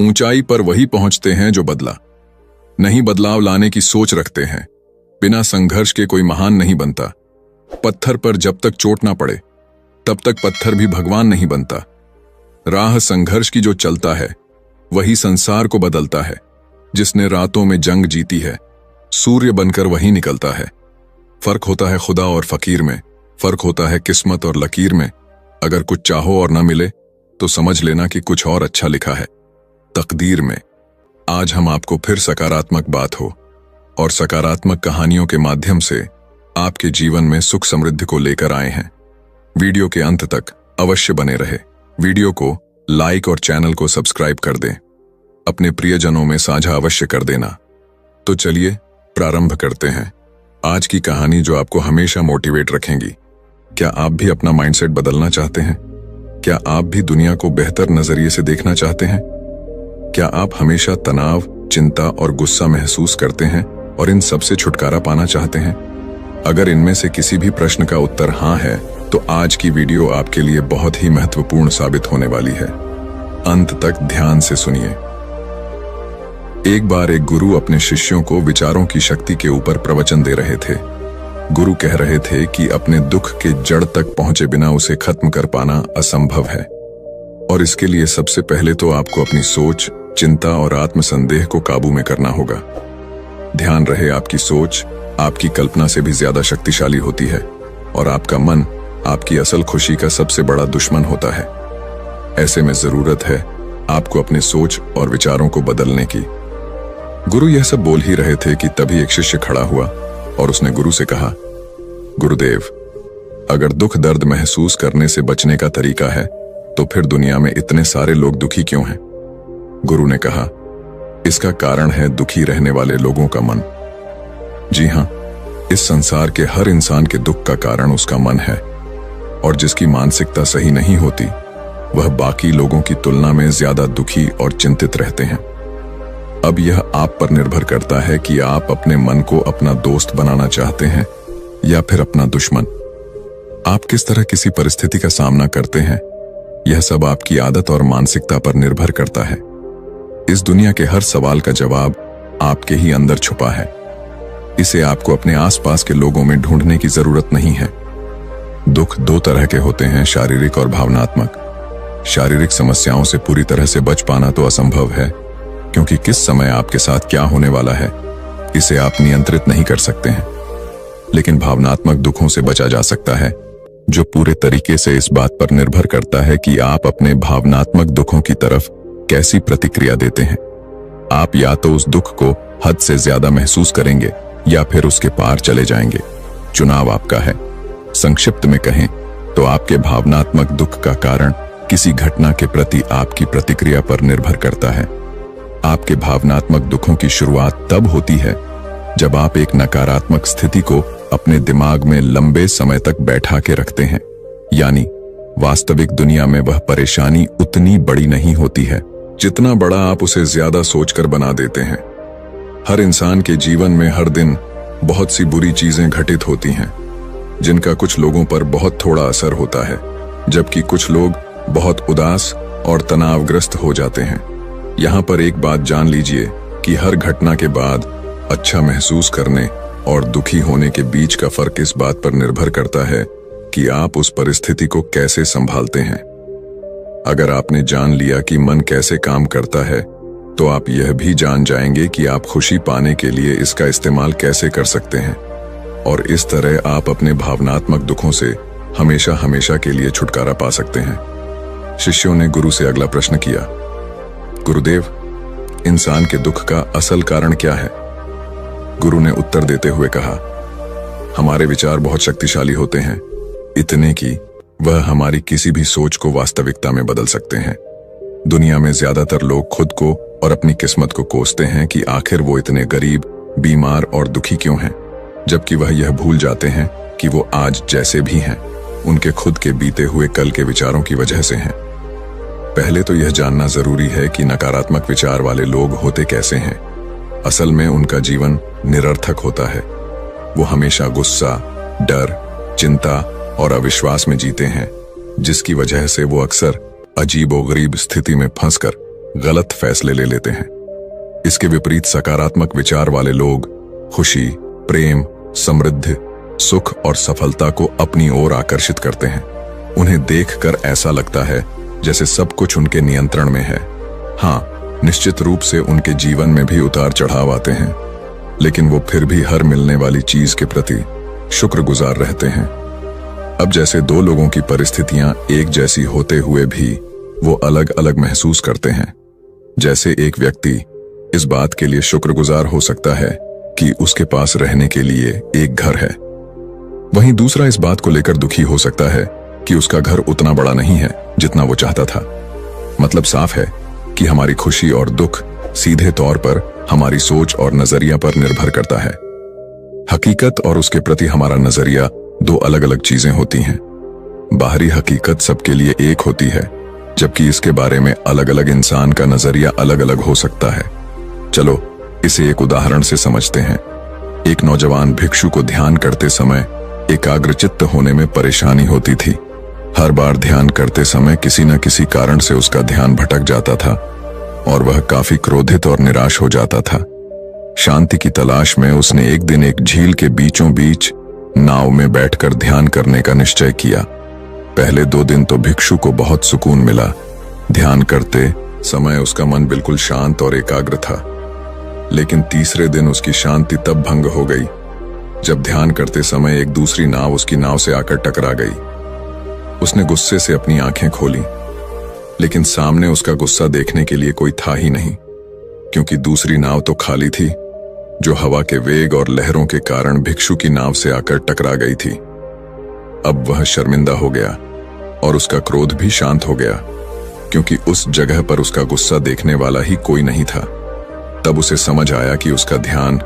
ऊंचाई पर वही पहुंचते हैं जो नहीं बदलाव लाने की सोच रखते हैं। बिना संघर्ष के कोई महान नहीं बनता। पत्थर पर जब तक चोट ना पड़े तब तक पत्थर भी भगवान नहीं बनता। राह संघर्ष की जो चलता है वही संसार को बदलता है। जिसने रातों में जंग जीती है सूर्य बनकर वही निकलता है। फर्क होता है खुदा और फकीर में, फर्क होता है किस्मत और लकीर में। अगर कुछ चाहो और ना मिले तो समझ लेना कि कुछ और अच्छा लिखा है तकदीर में। आज हम आपको फिर सकारात्मक बात हो और सकारात्मक कहानियों के माध्यम से आपके जीवन में सुख समृद्धि को लेकर आए हैं। वीडियो के अंत तक अवश्य बने रहे। वीडियो को लाइक और चैनल को सब्सक्राइब कर दें। अपने प्रियजनों में साझा अवश्य कर देना। तो चलिए प्रारंभ करते हैं आज की कहानी जो आपको हमेशा मोटिवेट रखेंगी। क्या आप भी अपना माइंडसेट बदलना चाहते हैं? क्या आप भी दुनिया को बेहतर नजरिए से देखना चाहते हैं? क्या आप हमेशा तनाव, चिंता और गुस्सा महसूस करते हैं और इन सब से छुटकारा पाना चाहते हैं? अगर इनमें से किसी भी प्रश्न का उत्तर हाँ है तो आज की वीडियो आपके लिए बहुत ही महत्वपूर्ण साबित होने वाली है। अंत तक ध्यान से सुनिए। एक बार एक गुरु अपने शिष्यों को विचारों की शक्ति के ऊपर प्रवचन दे रहे थे। गुरु कह रहे थे कि अपने दुख के जड़ तक पहुंचे बिना उसे खत्म कर पाना असंभव है और इसके लिए सबसे पहले तो आपको अपनी सोच, चिंता और आत्मसंदेह को काबू में करना होगा। ध्यान रहे, आपकी सोच आपकी कल्पना से भी ज्यादा शक्तिशाली होती है और आपका मन आपकी असल खुशी का सबसे बड़ा दुश्मन होता है। ऐसे में जरूरत है आपको अपने सोच और विचारों को बदलने की। गुरु यह सब बोल ही रहे थे कि तभी एक शिष्य खड़ा हुआ और उसने गुरु से कहा, गुरुदेव, अगर दुख दर्द महसूस करने से बचने का तरीका है तो फिर दुनिया में इतने सारे लोग दुखी क्यों हैं? गुरु ने कहा, इसका कारण है दुखी रहने वाले लोगों का मन। जी हां, इस संसार के हर इंसान के दुख का कारण उसका मन है और जिसकी मानसिकता सही नहीं होती वह बाकी लोगों की तुलना में ज्यादा दुखी और चिंतित रहते हैं। अब यह आप पर निर्भर करता है कि आप अपने मन को अपना दोस्त बनाना चाहते हैं या फिर अपना दुश्मन। आप किस तरह किसी परिस्थिति का सामना करते हैं यह सब आपकी आदत और मानसिकता पर निर्भर करता है। इस दुनिया के हर सवाल का जवाब आपके ही अंदर छुपा है। इसे आपको अपने आसपास के लोगों में ढूंढने की जरूरत नहीं है। दुख दो तरह के होते हैं, शारीरिक और भावनात्मक। शारीरिक समस्याओं से पूरी तरह से बच पाना तो असंभव है क्योंकि किस समय आपके साथ क्या होने वाला है इसे आप नियंत्रित नहीं कर सकते हैं। लेकिन भावनात्मक दुखों से बचा जा सकता है जो पूरे तरीके से इस बात पर निर्भर करता है कि आप अपने भावनात्मक दुखों की तरफ कैसी प्रतिक्रिया देते हैं। आप या तो उस दुख को हद से ज्यादा महसूस करेंगे या फिर उसके पार चले जाएंगे। चुनाव आपका है। संक्षिप्त में कहें तो आपके भावनात्मक दुख का कारण किसी घटना के प्रति आपकी प्रतिक्रिया पर निर्भर करता है। आपके भावनात्मक दुखों की शुरुआत तब होती है जब आप एक नकारात्मक स्थिति को अपने दिमाग में लंबे समय तक बैठा के रखते हैं। यानी वास्तविक दुनिया में वह परेशानी उतनी बड़ी नहीं होती है जितना बड़ा आप उसे ज्यादा सोचकर बना देते हैं। हर इंसान के जीवन में हर दिन बहुत सी बुरी चीजें घटित होती हैं जिनका कुछ लोगों पर बहुत थोड़ा असर होता है, जबकि कुछ लोग बहुत उदास और तनावग्रस्त हो जाते हैं। यहाँ पर एक बात जान लीजिए कि हर घटना के बाद अच्छा महसूस करने और दुखी होने के बीच का फर्क इस बात पर निर्भर करता है कि आप उस परिस्थिति को कैसे संभालते हैं। अगर आपने जान लिया कि मन कैसे काम करता है तो आप यह भी जान जाएंगे कि आप खुशी पाने के लिए इसका इस्तेमाल कैसे कर सकते हैं और इस तरह आप अपने भावनात्मक दुखों से हमेशा हमेशा के लिए छुटकारा पा सकते हैं। शिष्यों ने गुरु से अगला प्रश्न किया, गुरुदेव, इंसान के दुख का असल कारण क्या है? गुरु ने उत्तर देते हुए कहा, हमारे विचार बहुत शक्तिशाली होते हैं, इतने कि वह हमारी किसी भी सोच को वास्तविकता में बदल सकते हैं। दुनिया में ज्यादातर लोग खुद को और अपनी किस्मत को कोसते हैं कि आखिर वो इतने गरीब, बीमार और दुखी क्यों हैं, जबकि वह यह भूल जाते हैं कि वो आज जैसे भी हैं उनके खुद के बीते हुए कल के विचारों की वजह से हैं। पहले तो यह जानना जरूरी है कि नकारात्मक विचार वाले लोग होते कैसे हैं। असल में उनका जीवन निरर्थक होता है। वो हमेशा गुस्सा, डर, चिंता और अविश्वास में जीते हैं, जिसकी वजह से वो अक्सर अजीबोगरीब स्थिति में फंसकर गलत फैसले ले लेते हैं। इसके विपरीत सकारात्मक विचार वाले लोग खुशी, प्रेम, समृद्धि, सुख और सफलता को अपनी ओर आकर्षित करते हैं। उन्हें देखकर ऐसा लगता है जैसे सब कुछ उनके नियंत्रण में है। हाँ, निश्चित रूप से उनके जीवन में भी उतार चढ़ाव आते हैं, लेकिन वो फिर भी हर मिलने वाली चीज के प्रति शुक्रगुजार रहते हैं। अब जैसे दो लोगों की परिस्थितियां एक जैसी होते हुए भी वो अलग अलग महसूस करते हैं। जैसे एक व्यक्ति इस बात के लिए शुक्रगुजार हो सकता है कि उसके पास रहने के लिए एक घर है, वहीं दूसरा इस बात को लेकर दुखी हो सकता है कि उसका घर उतना बड़ा नहीं है जितना वो चाहता था। मतलब साफ है कि हमारी खुशी और दुख सीधे तौर पर हमारी सोच और नजरिया पर निर्भर करता है। हकीकत और उसके प्रति हमारा नजरिया दो अलग अलग चीजें होती हैं। बाहरी हकीकत सबके लिए एक होती है, जबकि इसके बारे में अलग अलग इंसान का नजरिया अलग अलग हो सकता है। चलो इसे एक उदाहरण से समझते हैं। एक नौजवान भिक्षु को ध्यान करते समय एकाग्रचित्त होने में परेशानी होती थी। हर बार ध्यान करते समय किसी न किसी कारण से उसका ध्यान भटक जाता था और वह काफी क्रोधित और निराश हो जाता था। शांति की तलाश में उसने एक दिन एक झील के बीचों बीच नाव में बैठकर ध्यान करने का निश्चय किया। पहले 2 दिन तो भिक्षु को बहुत सुकून मिला। ध्यान करते समय उसका मन बिल्कुल शांत और एकाग्र था। लेकिन तीसरे दिन उसकी शांति तब भंग हो गई जब ध्यान करते समय एक दूसरी नाव उसकी नाव से आकर टकरा गई। उसने गुस्से से अपनी आंखें खोली, लेकिन सामने उसका गुस्सा देखने के लिए कोई था ही नहीं, क्योंकि दूसरी नाव तो खाली थी जो हवा के वेग और लहरों के कारण भिक्षु की नाव से आकर टकरा गई थी। अब वह शर्मिंदा हो गया और उसका क्रोध भी शांत हो गया, क्योंकि उस जगह पर उसका गुस्सा देखने वाला ही कोई नहीं था। तब उसे समझ आया कि उसका ध्यान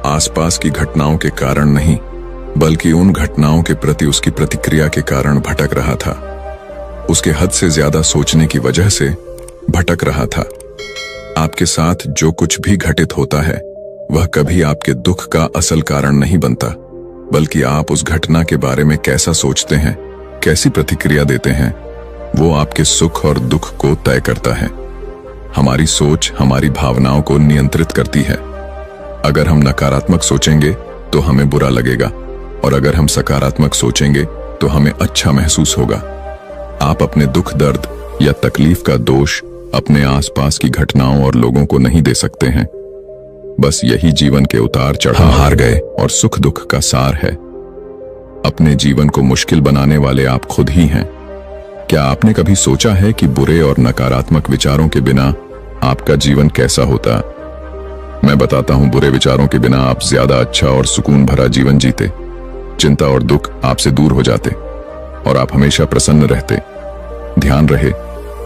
आसपास की घटनाओं के कारण नहीं, बल्कि उन घटनाओं के प्रति उसकी प्रतिक्रिया के कारण भटक रहा था। उसके हद से ज्यादा सोचने की वजह से भटक रहा था। आपके साथ जो कुछ भी घटित होता है वह कभी आपके दुख का असल कारण नहीं बनता, बल्कि आप उस घटना के बारे में कैसा सोचते हैं, कैसी प्रतिक्रिया देते हैं, वो आपके सुख और दुख को तय करता है। हमारी सोच हमारी भावनाओं को नियंत्रित करती है। अगर हम नकारात्मक सोचेंगे तो हमें बुरा लगेगा, और अगर हम सकारात्मक सोचेंगे तो हमें अच्छा महसूस होगा। आप अपने दुख, दर्द या तकलीफ का दोष अपने आसपास की घटनाओं और लोगों को नहीं दे सकते हैं। बस यही जीवन के उतार चढ़ाव, हार गए और सुख दुख का सार है। अपने जीवन को मुश्किल बनाने वाले आप खुद ही हैं। क्या आपने कभी सोचा है कि बुरे और नकारात्मक विचारों के बिना आपका जीवन कैसा होता? मैं बताता हूं, बुरे विचारों के बिना आप ज्यादा अच्छा और सुकून भरा जीवन जीते। चिंता और दुख आपसे दूर हो जाते और आप हमेशा प्रसन्न रहते। ध्यान रहे,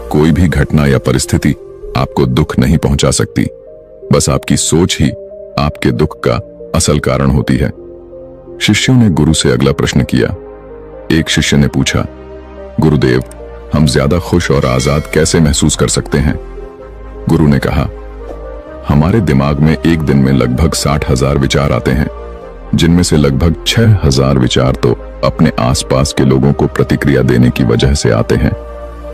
कोई भी घटना या परिस्थिति आपको दुख नहीं पहुंचा सकती, बस आपकी सोच ही आपके दुख का असल कारण होती है। शिष्यों ने गुरु से अगला प्रश्न किया। एक शिष्य ने पूछा, गुरुदेव, हम ज्यादा खुश और आजाद कैसे महसूस कर सकते हैं? गुरु ने कहा, हमारे दिमाग में एक दिन में लगभग 60,000 विचार आते हैं, जिनमें से लगभग 6,000 विचार तो अपने आसपास के लोगों को प्रतिक्रिया देने की वजह से आते हैं,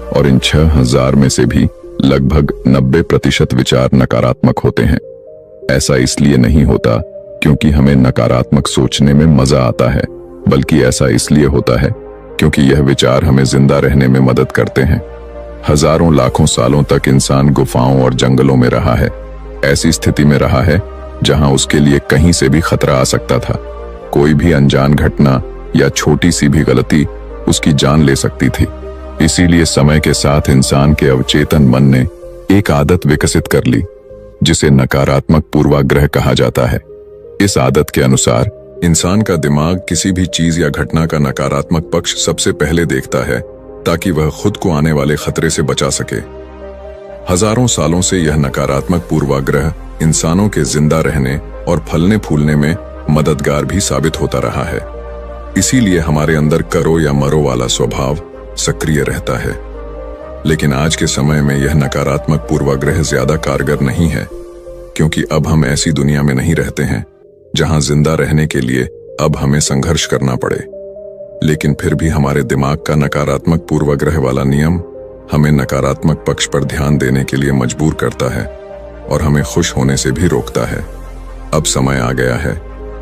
और इन 6,000 में से भी लगभग 90% विचार नकारात्मक होते हैं। ऐसा इसलिए नहीं होता क्योंकि हमें नकारात्मक सोचने में मजा आता है, बल्कि ऐसा इसलिए होता है क्योंकि यह विचार हमें जिंदा रहने में मदद करते हैं। हजारों लाखों सालों तक इंसान गुफाओं और जंगलों में रहा है, ऐसी स्थिति में रहा है जहां उसके लिए कहीं से भी खतरा आ सकता था। कोई भी अनजान घटना या छोटी सी भी गलती उसकी जान ले सकती थी। इसीलिए समय के साथ इंसान के अवचेतन मन ने एक आदत विकसित कर ली, जिसे नकारात्मक पूर्वाग्रह कहा जाता है। इस आदत के अनुसार इंसान का दिमाग किसी भी चीज या घटना का नकारात्मक पक्ष सबसे पहले देखता है, ताकि वह खुद को आने वाले खतरे से बचा सके। हजारों सालों से यह नकारात्मक पूर्वाग्रह इंसानों के जिंदा रहने और फलने फूलने में मददगार भी साबित होता रहा है। इसीलिए हमारे अंदर करो या मरो वाला स्वभाव सक्रिय रहता है। लेकिन आज के समय में यह नकारात्मक पूर्वाग्रह ज्यादा कारगर नहीं है, क्योंकि अब हम ऐसी दुनिया में नहीं रहते हैं जहां जिंदा रहने के लिए अब हमें संघर्ष करना पड़े। लेकिन फिर भी हमारे दिमाग का नकारात्मक पूर्वाग्रह वाला नियम हमें नकारात्मक पक्ष पर ध्यान देने के लिए मजबूर करता है और हमें खुश होने से भी रोकता है। अब समय आ गया है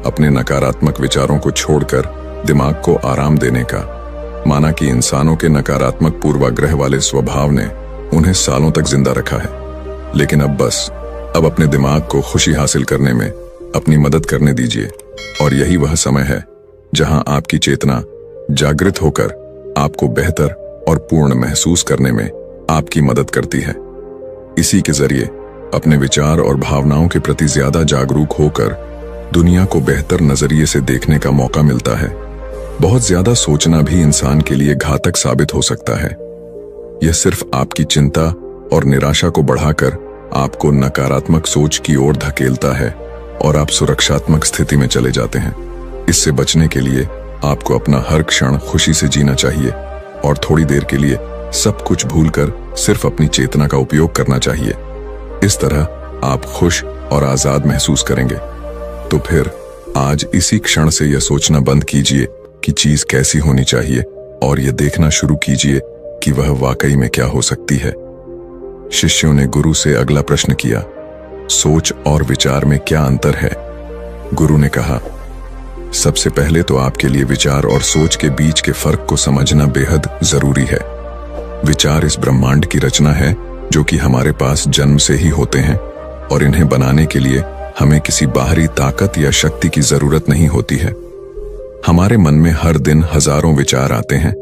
अपने नकारात्मक विचारों को छोड़कर दिमाग को आराम देने का। माना कि इंसानों के नकारात्मक पूर्वाग्रह वाले स्वभाव ने उन्हें सालों तक जिंदा रखा है, लेकिन अब अपने दिमाग को खुशी हासिल करने में अपनी मदद करने दीजिए। और यही वह समय है जहां आपकी चेतना जागृत होकर आपको बेहतर और पूर्ण महसूस करने में आपकी मदद करती है। इसी के जरिए अपने विचार और भावनाओं के प्रति ज्यादा जागरूक होकर दुनिया को बेहतर नजरिए से देखने का मौका मिलता है। बहुत ज्यादा सोचना भी इंसान के लिए घातक साबित हो सकता है। यह सिर्फ आपकी चिंता और निराशा को बढ़ाकर आपको नकारात्मक सोच की ओर धकेलता है और आप सुरक्षात्मक स्थिति में चले जाते हैं। इससे बचने के लिए आपको अपना हर क्षण खुशी से जीना चाहिए और थोड़ी देर के लिए सब कुछ भूलकर सिर्फ अपनी चेतना का उपयोग करना चाहिए। इस तरह आप खुश और आजाद महसूस करेंगे। तो फिर आज इसी क्षण से यह सोचना बंद कीजिए कि चीज कैसी होनी चाहिए और यह देखना शुरू कीजिए कि वह वाकई में क्या हो सकती है। शिष्यों ने गुरु से अगला प्रश्न किया, सोच और विचार में क्या अंतर है? गुरु ने कहा, सबसे पहले तो आपके लिए विचार और सोच के बीच के फर्क को समझना बेहद जरूरी है। विचार इस ब्रह्मांड की रचना है जो कि हमारे पास जन्म से ही होते हैं और इन्हें बनाने के लिए हमें किसी बाहरी ताकत या शक्ति की जरूरत नहीं होती है। हमारे मन में हर दिन हजारों विचार आते हैं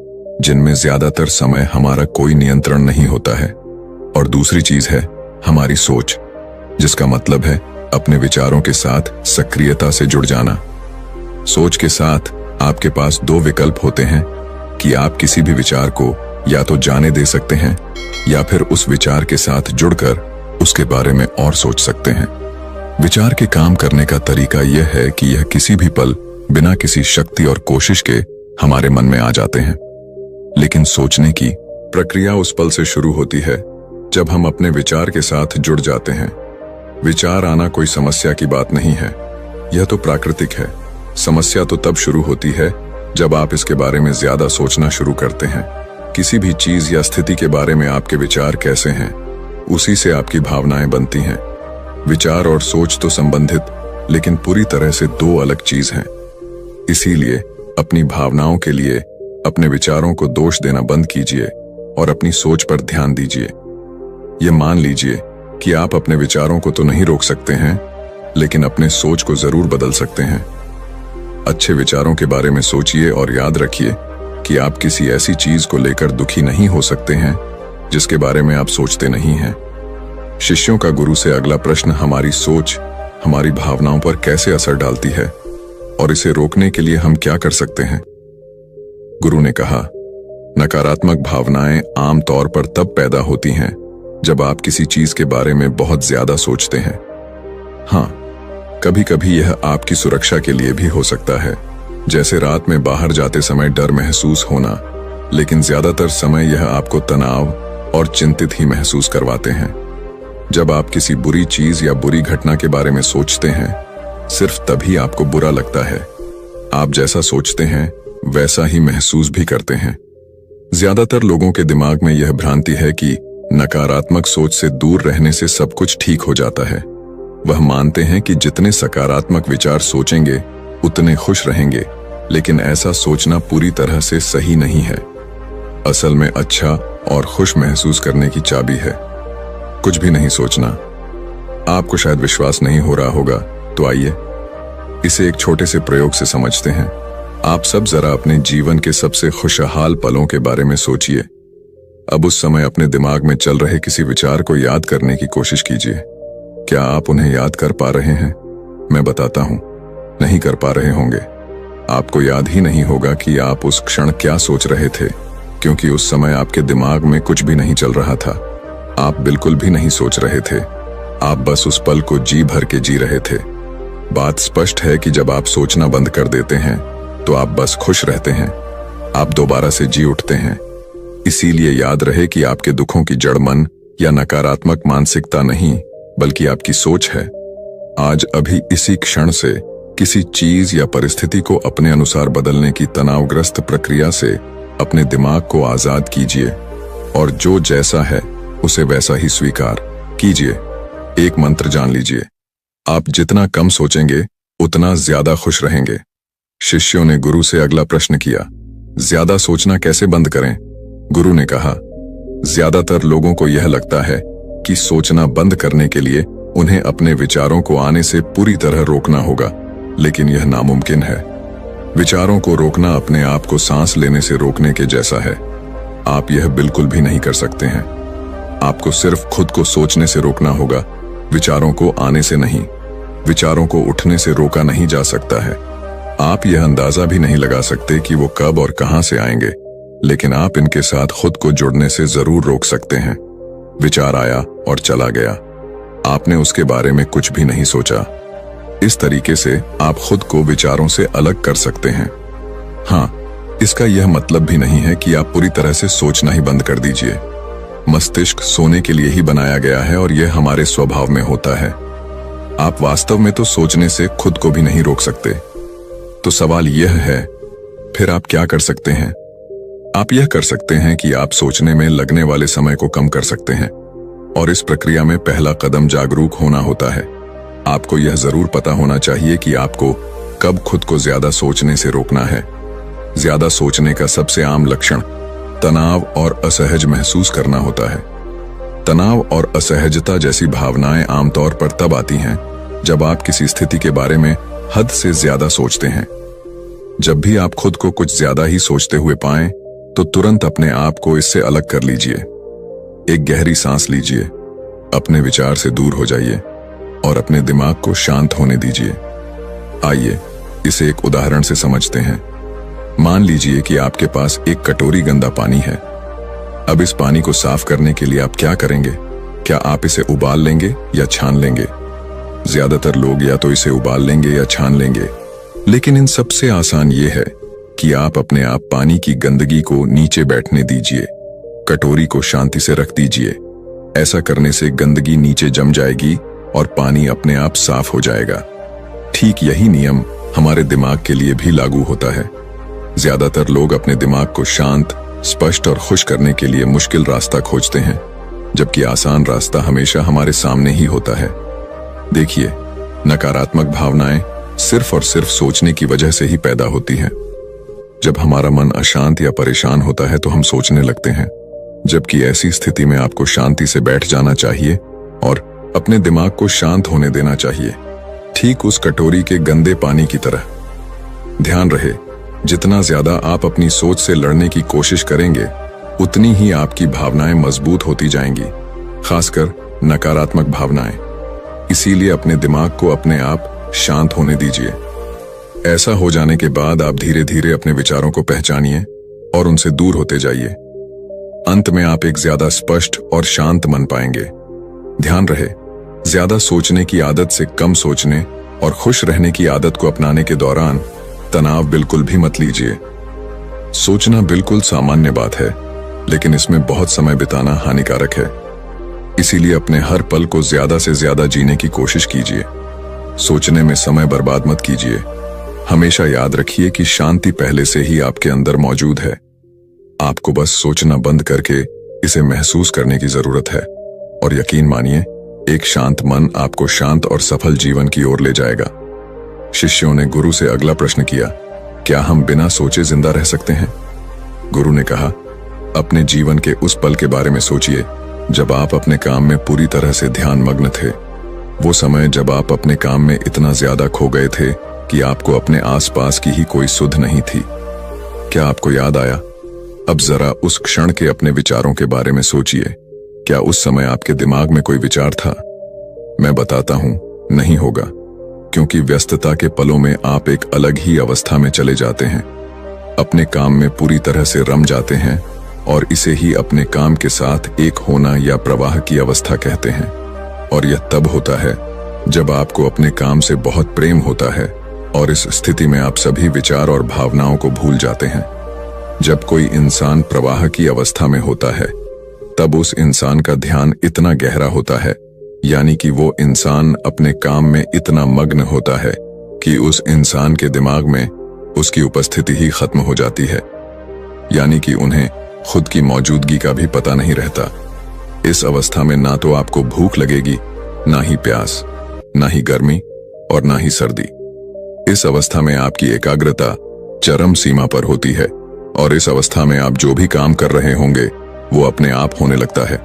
जिनमें ज्यादातर समय हमारा कोई नियंत्रण नहीं होता है। और दूसरी चीज है हमारी सोच, जिसका मतलब है अपने विचारों के साथ सक्रियता से जुड़ जाना। सोच के साथ आपके पास दो विकल्प होते हैं कि आप किसी भी विचार को या तो जाने दे सकते हैं या फिर उस विचार के साथ जुड़कर उसके बारे में और सोच सकते हैं। विचार के काम करने का तरीका यह है कि यह किसी भी पल बिना किसी शक्ति और कोशिश के हमारे मन में आ जाते हैं, लेकिन सोचने की प्रक्रिया उस पल से शुरू होती है जब हम अपने विचार के साथ जुड़ जाते हैं। विचार आना कोई समस्या की बात नहीं है, यह तो प्राकृतिक है। समस्या तो तब शुरू होती है जब आप इसके बारे में ज्यादा सोचना शुरू करते हैं। किसी भी चीज या स्थिति के बारे में आपके विचार कैसे हैं, उसी से आपकी भावनाएं बनती हैं। विचार और सोच तो संबंधित लेकिन पूरी तरह से दो अलग चीज हैं। इसीलिए अपनी भावनाओं के लिए अपने विचारों को दोष देना बंद कीजिए और अपनी सोच पर ध्यान दीजिए। ये मान लीजिए कि आप अपने विचारों को तो नहीं रोक सकते हैं, लेकिन अपने सोच को जरूर बदल सकते हैं। अच्छे विचारों के बारे में सोचिए और याद रखिए कि आप किसी ऐसी चीज को लेकर दुखी नहीं हो सकते हैं जिसके बारे में आप सोचते नहीं हैं। शिष्यों का गुरु से अगला प्रश्न हमारी सोच हमारी भावनाओं पर कैसे असर डालती है और इसे रोकने के लिए हम क्या कर सकते हैं। गुरु ने कहा, नकारात्मक भावनाएं आमतौर पर तब पैदा होती हैं जब आप किसी चीज के बारे में बहुत ज्यादा सोचते हैं। हाँ, कभी कभी यह आपकी सुरक्षा के लिए भी हो सकता है, जैसे रात में बाहर जाते समय डर महसूस होना, लेकिन ज्यादातर समय यह आपको तनाव और चिंतित ही महसूस करवाते हैं। जब आप किसी बुरी चीज या बुरी घटना के बारे में सोचते हैं, सिर्फ तभी आपको बुरा लगता है। आप जैसा सोचते हैं वैसा ही महसूस भी करते हैं। ज्यादातर लोगों के दिमाग में यह भ्रांति है कि नकारात्मक सोच से दूर रहने से सब कुछ ठीक हो जाता है। वह मानते हैं कि जितने सकारात्मक विचार सोचेंगे उतने खुश रहेंगे, लेकिन ऐसा सोचना पूरी तरह से सही नहीं है। असल में अच्छा और खुश महसूस करने की चाबी है कुछ भी नहीं सोचना। आपको शायद विश्वास नहीं हो रहा होगा, तो आइए इसे एक छोटे से प्रयोग से समझते हैं। आप सब जरा अपने जीवन के सबसे खुशहाल पलों के बारे में सोचिए। अब उस समय अपने दिमाग में चल रहे किसी विचार को याद करने की कोशिश कीजिए। क्या आप उन्हें याद कर पा रहे हैं? मैं बताता हूं, नहीं कर पा रहे होंगे। आपको याद ही नहीं होगा कि आप उस क्षण क्या सोच रहे थे, क्योंकि उस समय आपके दिमाग में कुछ भी नहीं चल रहा था। आप बिल्कुल भी नहीं सोच रहे थे, आप बस उस पल को जी भर के जी रहे थे। बात स्पष्ट है कि जब आप सोचना बंद कर देते हैं तो आप बस खुश रहते हैं, आप दोबारा से जी उठते हैं। इसीलिए याद रहे कि आपके दुखों की जड़ मन या नकारात्मक मानसिकता नहीं, बल्कि आपकी सोच है। आज अभी इसी क्षण से किसी चीज या परिस्थिति को अपने अनुसार बदलने की तनावग्रस्त प्रक्रिया से अपने दिमाग को आजाद कीजिए और जो जैसा है उसे वैसा ही स्वीकार कीजिए। एक मंत्र जान लीजिए, आप जितना कम सोचेंगे उतना ज्यादा खुश रहेंगे। शिष्यों ने गुरु से अगला प्रश्न किया, ज्यादा सोचना कैसे बंद करें? गुरु ने कहा, ज्यादातर लोगों को यह लगता है कि सोचना बंद करने के लिए उन्हें अपने विचारों को आने से पूरी तरह रोकना होगा, लेकिन यह नामुमकिन है। विचारों को रोकना अपने आप को सांस लेने से रोकने के जैसा है। आप यह बिल्कुल भी नहीं कर सकते हैं। आपको सिर्फ खुद को सोचने से रोकना होगा, विचारों को आने से नहीं। विचारों को उठने से रोका नहीं जा सकता है। आप यह अंदाजा भी नहीं लगा सकते कि वो कब और कहां से आएंगे, लेकिन आप इनके साथ खुद को जुड़ने से जरूर रोक सकते हैं। विचार आया और चला गया, आपने उसके बारे में कुछ भी नहीं सोचा। इस तरीके से आप खुद को विचारों से अलग कर सकते हैं। हाँ, इसका यह मतलब भी नहीं है कि आप पूरी तरह से सोचना ही बंद कर दीजिए। मस्तिष्क सोने के लिए ही बनाया गया है और यह हमारे स्वभाव में होता है। आप वास्तव में तो सोचने से खुद को भी नहीं रोक सकते। तो सवाल यह है, फिर आप क्या कर सकते हैं? आप यह कर सकते हैं कि आप सोचने में लगने वाले समय को कम कर सकते हैं, और इस प्रक्रिया में पहला कदम जागरूक होना होता है। आपको यह जरूर पता होना चाहिए कि आपको कब खुद को ज्यादा सोचने से रोकना है। ज्यादा सोचने का सबसे आम लक्षण तनाव और असहज महसूस करना होता है। तनाव और असहजता जैसी भावनाएं आमतौर पर तब आती हैं जब आप किसी स्थिति के बारे में हद से ज्यादा सोचते हैं। जब भी आप खुद को कुछ ज्यादा ही सोचते हुए पाएं, तो तुरंत अपने आप को इससे अलग कर लीजिए। एक गहरी सांस लीजिए, अपने विचार से दूर हो जाइए और अपने दिमाग को शांत होने दीजिए। आइए इसे एक उदाहरण से समझते हैं। मान लीजिए कि आपके पास एक कटोरी गंदा पानी है। अब इस पानी को साफ करने के लिए आप क्या करेंगे? क्या आप इसे उबाल लेंगे या छान लेंगे? ज्यादातर लोग या तो इसे उबाल लेंगे या छान लेंगे, लेकिन इन सबसे आसान ये है कि आप अपने आप पानी की गंदगी को नीचे बैठने दीजिए, कटोरी को शांति से रख दीजिए। ऐसा करने से गंदगी नीचे जम जाएगी और पानी अपने आप साफ हो जाएगा। ठीक यही नियम हमारे दिमाग के लिए भी लागू होता है। ज्यादातर लोग अपने दिमाग को शांत, स्पष्ट और खुश करने के लिए मुश्किल रास्ता खोजते हैं, जबकि आसान रास्ता हमेशा हमारे सामने ही होता है। देखिए, नकारात्मक भावनाएं सिर्फ और सिर्फ सोचने की वजह से ही पैदा होती हैं। जब हमारा मन अशांत या परेशान होता है तो हम सोचने लगते हैं, जबकि ऐसी स्थिति में आपको शांति से बैठ जाना चाहिए और अपने दिमाग को शांत होने देना चाहिए, ठीक उस कटोरी के गंदे पानी की तरह। ध्यान रहे, जितना ज्यादा आप अपनी सोच से लड़ने की कोशिश करेंगे, उतनी ही आपकी भावनाएं मजबूत होती जाएंगी, खासकर नकारात्मक भावनाएं। इसीलिए अपने दिमाग को अपने आप शांत होने दीजिए। ऐसा हो जाने के बाद आप धीरे धीरे अपने विचारों को पहचानिए और उनसे दूर होते जाइए। अंत में आप एक ज्यादा स्पष्ट और शांत मन पाएंगे। ध्यान रहे, ज्यादा सोचने की आदत से कम सोचने और खुश रहने की आदत को अपनाने के दौरान तनाव बिल्कुल भी मत लीजिए। सोचना बिल्कुल सामान्य बात है, लेकिन इसमें बहुत समय बिताना हानिकारक है। इसीलिए अपने हर पल को ज्यादा से ज्यादा जीने की कोशिश कीजिए। सोचने में समय बर्बाद मत कीजिए। हमेशा याद रखिए कि शांति पहले से ही आपके अंदर मौजूद है। आपको बस सोचना बंद करके इसे महसूस करने की जरूरत है, और यकीन मानिए, एक शांत मन आपको शांत और सफल जीवन की ओर ले जाएगा। शिष्यों ने गुरु से अगला प्रश्न किया, क्या हम बिना सोचे जिंदा रह सकते हैं? गुरु ने कहा, अपने जीवन के उस पल के बारे में सोचिए जब आप अपने काम में पूरी तरह से ध्यान मग्न थे। वो समय जब आप अपने काम में इतना ज्यादा खो गए थे कि आपको अपने आसपास की ही कोई सुध नहीं थी। क्या आपको याद आया? अब जरा उस क्षण के अपने विचारों के बारे में सोचिए। क्या उस समय आपके दिमाग में कोई विचार था? मैं बताता हूं, नहीं होगा, क्योंकि व्यस्तता के पलों में आप एक अलग ही अवस्था में चले जाते हैं, अपने काम में पूरी तरह से रम जाते हैं, और इसे ही अपने काम के साथ एक होना या प्रवाह की अवस्था कहते हैं। और यह तब होता है जब आपको अपने काम से बहुत प्रेम होता है, और इस स्थिति में आप सभी विचार और भावनाओं को भूल जाते हैं। जब कोई इंसान प्रवाह की अवस्था में होता है, तब उस इंसान का ध्यान इतना गहरा होता है, यानी कि वो इंसान अपने काम में इतना मग्न होता है कि उस इंसान के दिमाग में उसकी उपस्थिति ही खत्म हो जाती है। यानी कि उन्हें खुद की मौजूदगी का भी पता नहीं रहता। इस अवस्था में ना तो आपको भूख लगेगी, ना ही प्यास, ना ही गर्मी और ना ही सर्दी। इस अवस्था में आपकी एकाग्रता चरम सीमा पर होती है और इस अवस्था में आप जो भी काम कर रहे होंगे वो अपने आप होने लगता है,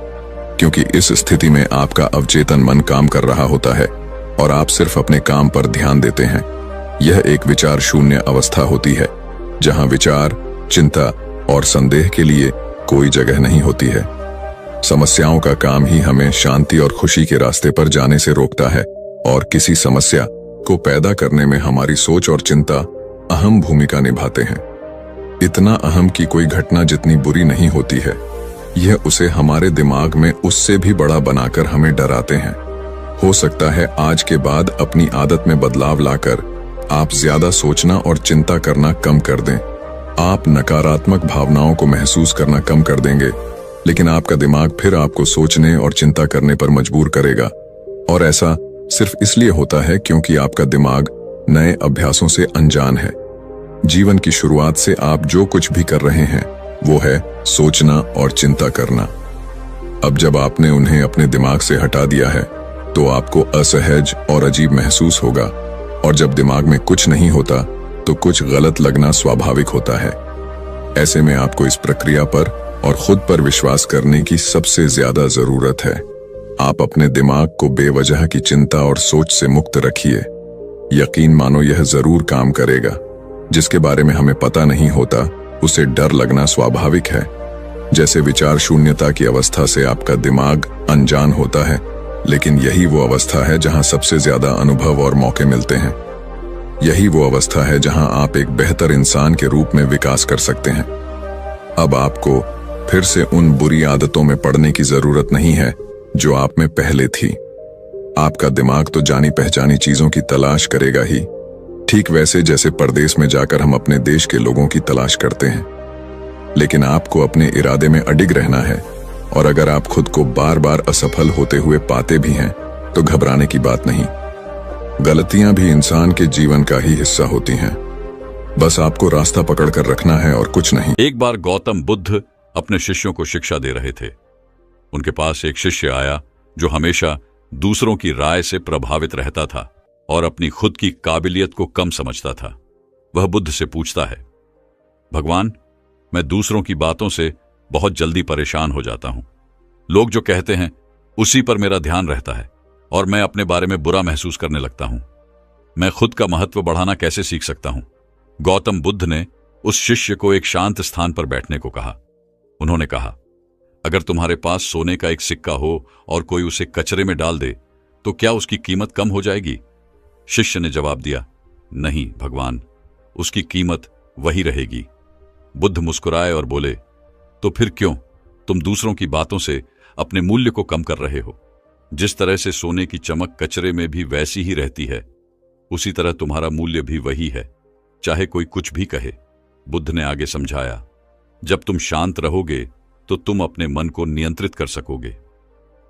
क्योंकि इस स्थिति में आपका अवचेतन मन काम कर रहा होता है और आप सिर्फ अपने काम पर ध्यान देते हैं। यह एक विचार शून्य अवस्था होती है, जहां विचार, चिंता और संदेह के लिए कोई जगह नहीं होती है। समस्याओं का काम ही हमें शांति और खुशी के रास्ते पर जाने से रोकता है और किसी समस्या को पैदा करने में हमारी सोच और चिंता अहम भूमिका निभाते हैं। इतना अहम कि कोई घटना जितनी बुरी नहीं होती है, यह उसे हमारे दिमाग में उससे भी बड़ा बनाकर हमें डराते हैं। हो सकता है आज के बाद अपनी आदत में बदलाव लाकर आप ज्यादा सोचना और चिंता करना कम कर दें। आप नकारात्मक भावनाओं को महसूस करना कम कर देंगे, लेकिन आपका दिमाग फिर आपको सोचने और चिंता करने पर मजबूर करेगा। और ऐसा सिर्फ इसलिए होता है क्योंकि आपका दिमाग नए अभ्यासों से अनजान है। जीवन की शुरुआत से आप जो कुछ भी कर रहे हैं वो है सोचना और चिंता करना। अब जब आपने उन्हें अपने दिमाग से हटा दिया है तो आपको असहज और अजीब महसूस होगा, और जब दिमाग में कुछ नहीं होता तो कुछ गलत लगना स्वाभाविक होता है। ऐसे में आपको इस प्रक्रिया पर और खुद पर विश्वास करने की सबसे ज्यादा जरूरत है। आप अपने दिमाग को बेवजह की चिंता और सोच से मुक्त रखिए। यकीन मानो यह जरूर काम करेगा। जिसके बारे में हमें पता नहीं होता उसे डर लगना स्वाभाविक है। जैसे विचार शून्यता की अवस्था से आपका दिमाग अनजान होता है, लेकिन यही वो अवस्था है जहां सबसे ज्यादा अनुभव और मौके मिलते हैं। यही वो अवस्था है जहां आप एक बेहतर इंसान के रूप में विकास कर सकते हैं। अब आपको फिर से उन बुरी आदतों में पड़ने की जरूरत नहीं है जो आप में पहले थी। आपका दिमाग तो जानी पहचानी चीजों की तलाश करेगा ही, ठीक वैसे जैसे परदेश में जाकर हम अपने देश के लोगों की तलाश करते हैं। लेकिन आपको अपने इरादे में अडिग रहना है, और अगर आप खुद को बार बार असफल होते हुए पाते भी हैं तो घबराने की बात नहीं। गलतियां भी इंसान के जीवन का ही हिस्सा होती हैं। बस आपको रास्ता पकड़कर रखना है और कुछ नहीं। एक बार गौतम बुद्ध अपने शिष्यों को शिक्षा दे रहे थे। उनके पास एक शिष्य आया जो हमेशा दूसरों की राय से प्रभावित रहता था और अपनी खुद की काबिलियत को कम समझता था। वह बुद्ध से पूछता है, भगवान, मैं दूसरों की बातों से बहुत जल्दी परेशान हो जाता हूं। लोग जो कहते हैं उसी पर मेरा ध्यान रहता है और मैं अपने बारे में बुरा महसूस करने लगता हूं। मैं खुद का महत्व बढ़ाना कैसे सीख सकता हूं? गौतम बुद्ध ने उस शिष्य को एक शांत स्थान पर बैठने को कहा। उन्होंने कहा, अगर तुम्हारे पास सोने का एक सिक्का हो और कोई उसे कचरे में डाल दे तो क्या उसकी कीमत कम हो जाएगी? शिष्य ने जवाब दिया, नहीं भगवान, उसकी कीमत वही रहेगी। बुद्ध मुस्कुराए और बोले, तो फिर क्यों तुम दूसरों की बातों से अपने मूल्य को कम कर रहे हो? जिस तरह से सोने की चमक कचरे में भी वैसी ही रहती है, उसी तरह तुम्हारा मूल्य भी वही है, चाहे कोई कुछ भी कहे। बुद्ध ने आगे समझाया, जब तुम शांत रहोगे तो तुम अपने मन को नियंत्रित कर सकोगे।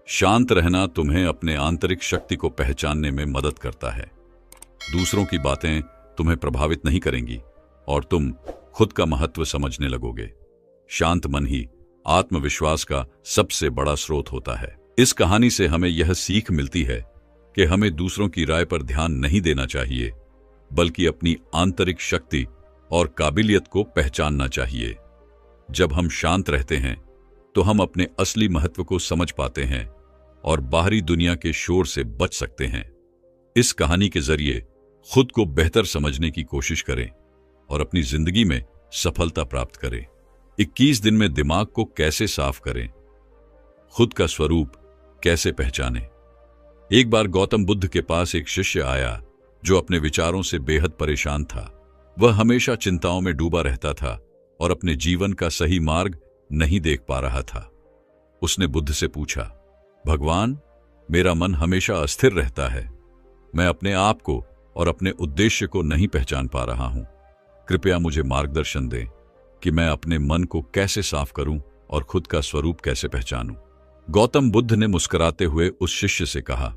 शांत रहना तुम्हें अपने आंतरिक शक्ति को पहचानने में मदद करता है। दूसरों की बातें तुम्हें प्रभावित नहीं करेंगी और तुम खुद का महत्व समझने लगोगे। शांत मन ही आत्मविश्वास का सबसे बड़ा स्रोत होता है। इस कहानी से हमें यह सीख मिलती है कि हमें दूसरों की राय पर ध्यान नहीं देना चाहिए, बल्कि अपनी आंतरिक शक्ति और काबिलियत को पहचानना चाहिए। जब हम शांत रहते हैं तो हम अपने असली महत्व को समझ पाते हैं और बाहरी दुनिया के शोर से बच सकते हैं। इस कहानी के जरिए खुद को बेहतर समझने की कोशिश करें और अपनी जिंदगी में सफलता प्राप्त करें। 21 दिन में दिमाग को कैसे साफ करें? खुद का स्वरूप कैसे पहचानें? एक बार गौतम बुद्ध के पास एक शिष्य आया जो अपने विचारों से बेहद परेशान था। वह हमेशा चिंताओं में डूबा रहता था और अपने जीवन का सही मार्ग नहीं देख पा रहा था। उसने बुद्ध से पूछा, भगवान, मेरा मन हमेशा अस्थिर रहता है। मैं अपने आप को और अपने उद्देश्य को नहीं पहचान पा रहा हूं। कृपया मुझे मार्गदर्शन दें कि मैं अपने मन को कैसे साफ करूं और खुद का स्वरूप कैसे पहचानूं। गौतम बुद्ध ने मुस्कुराते हुए उस शिष्य से कहा,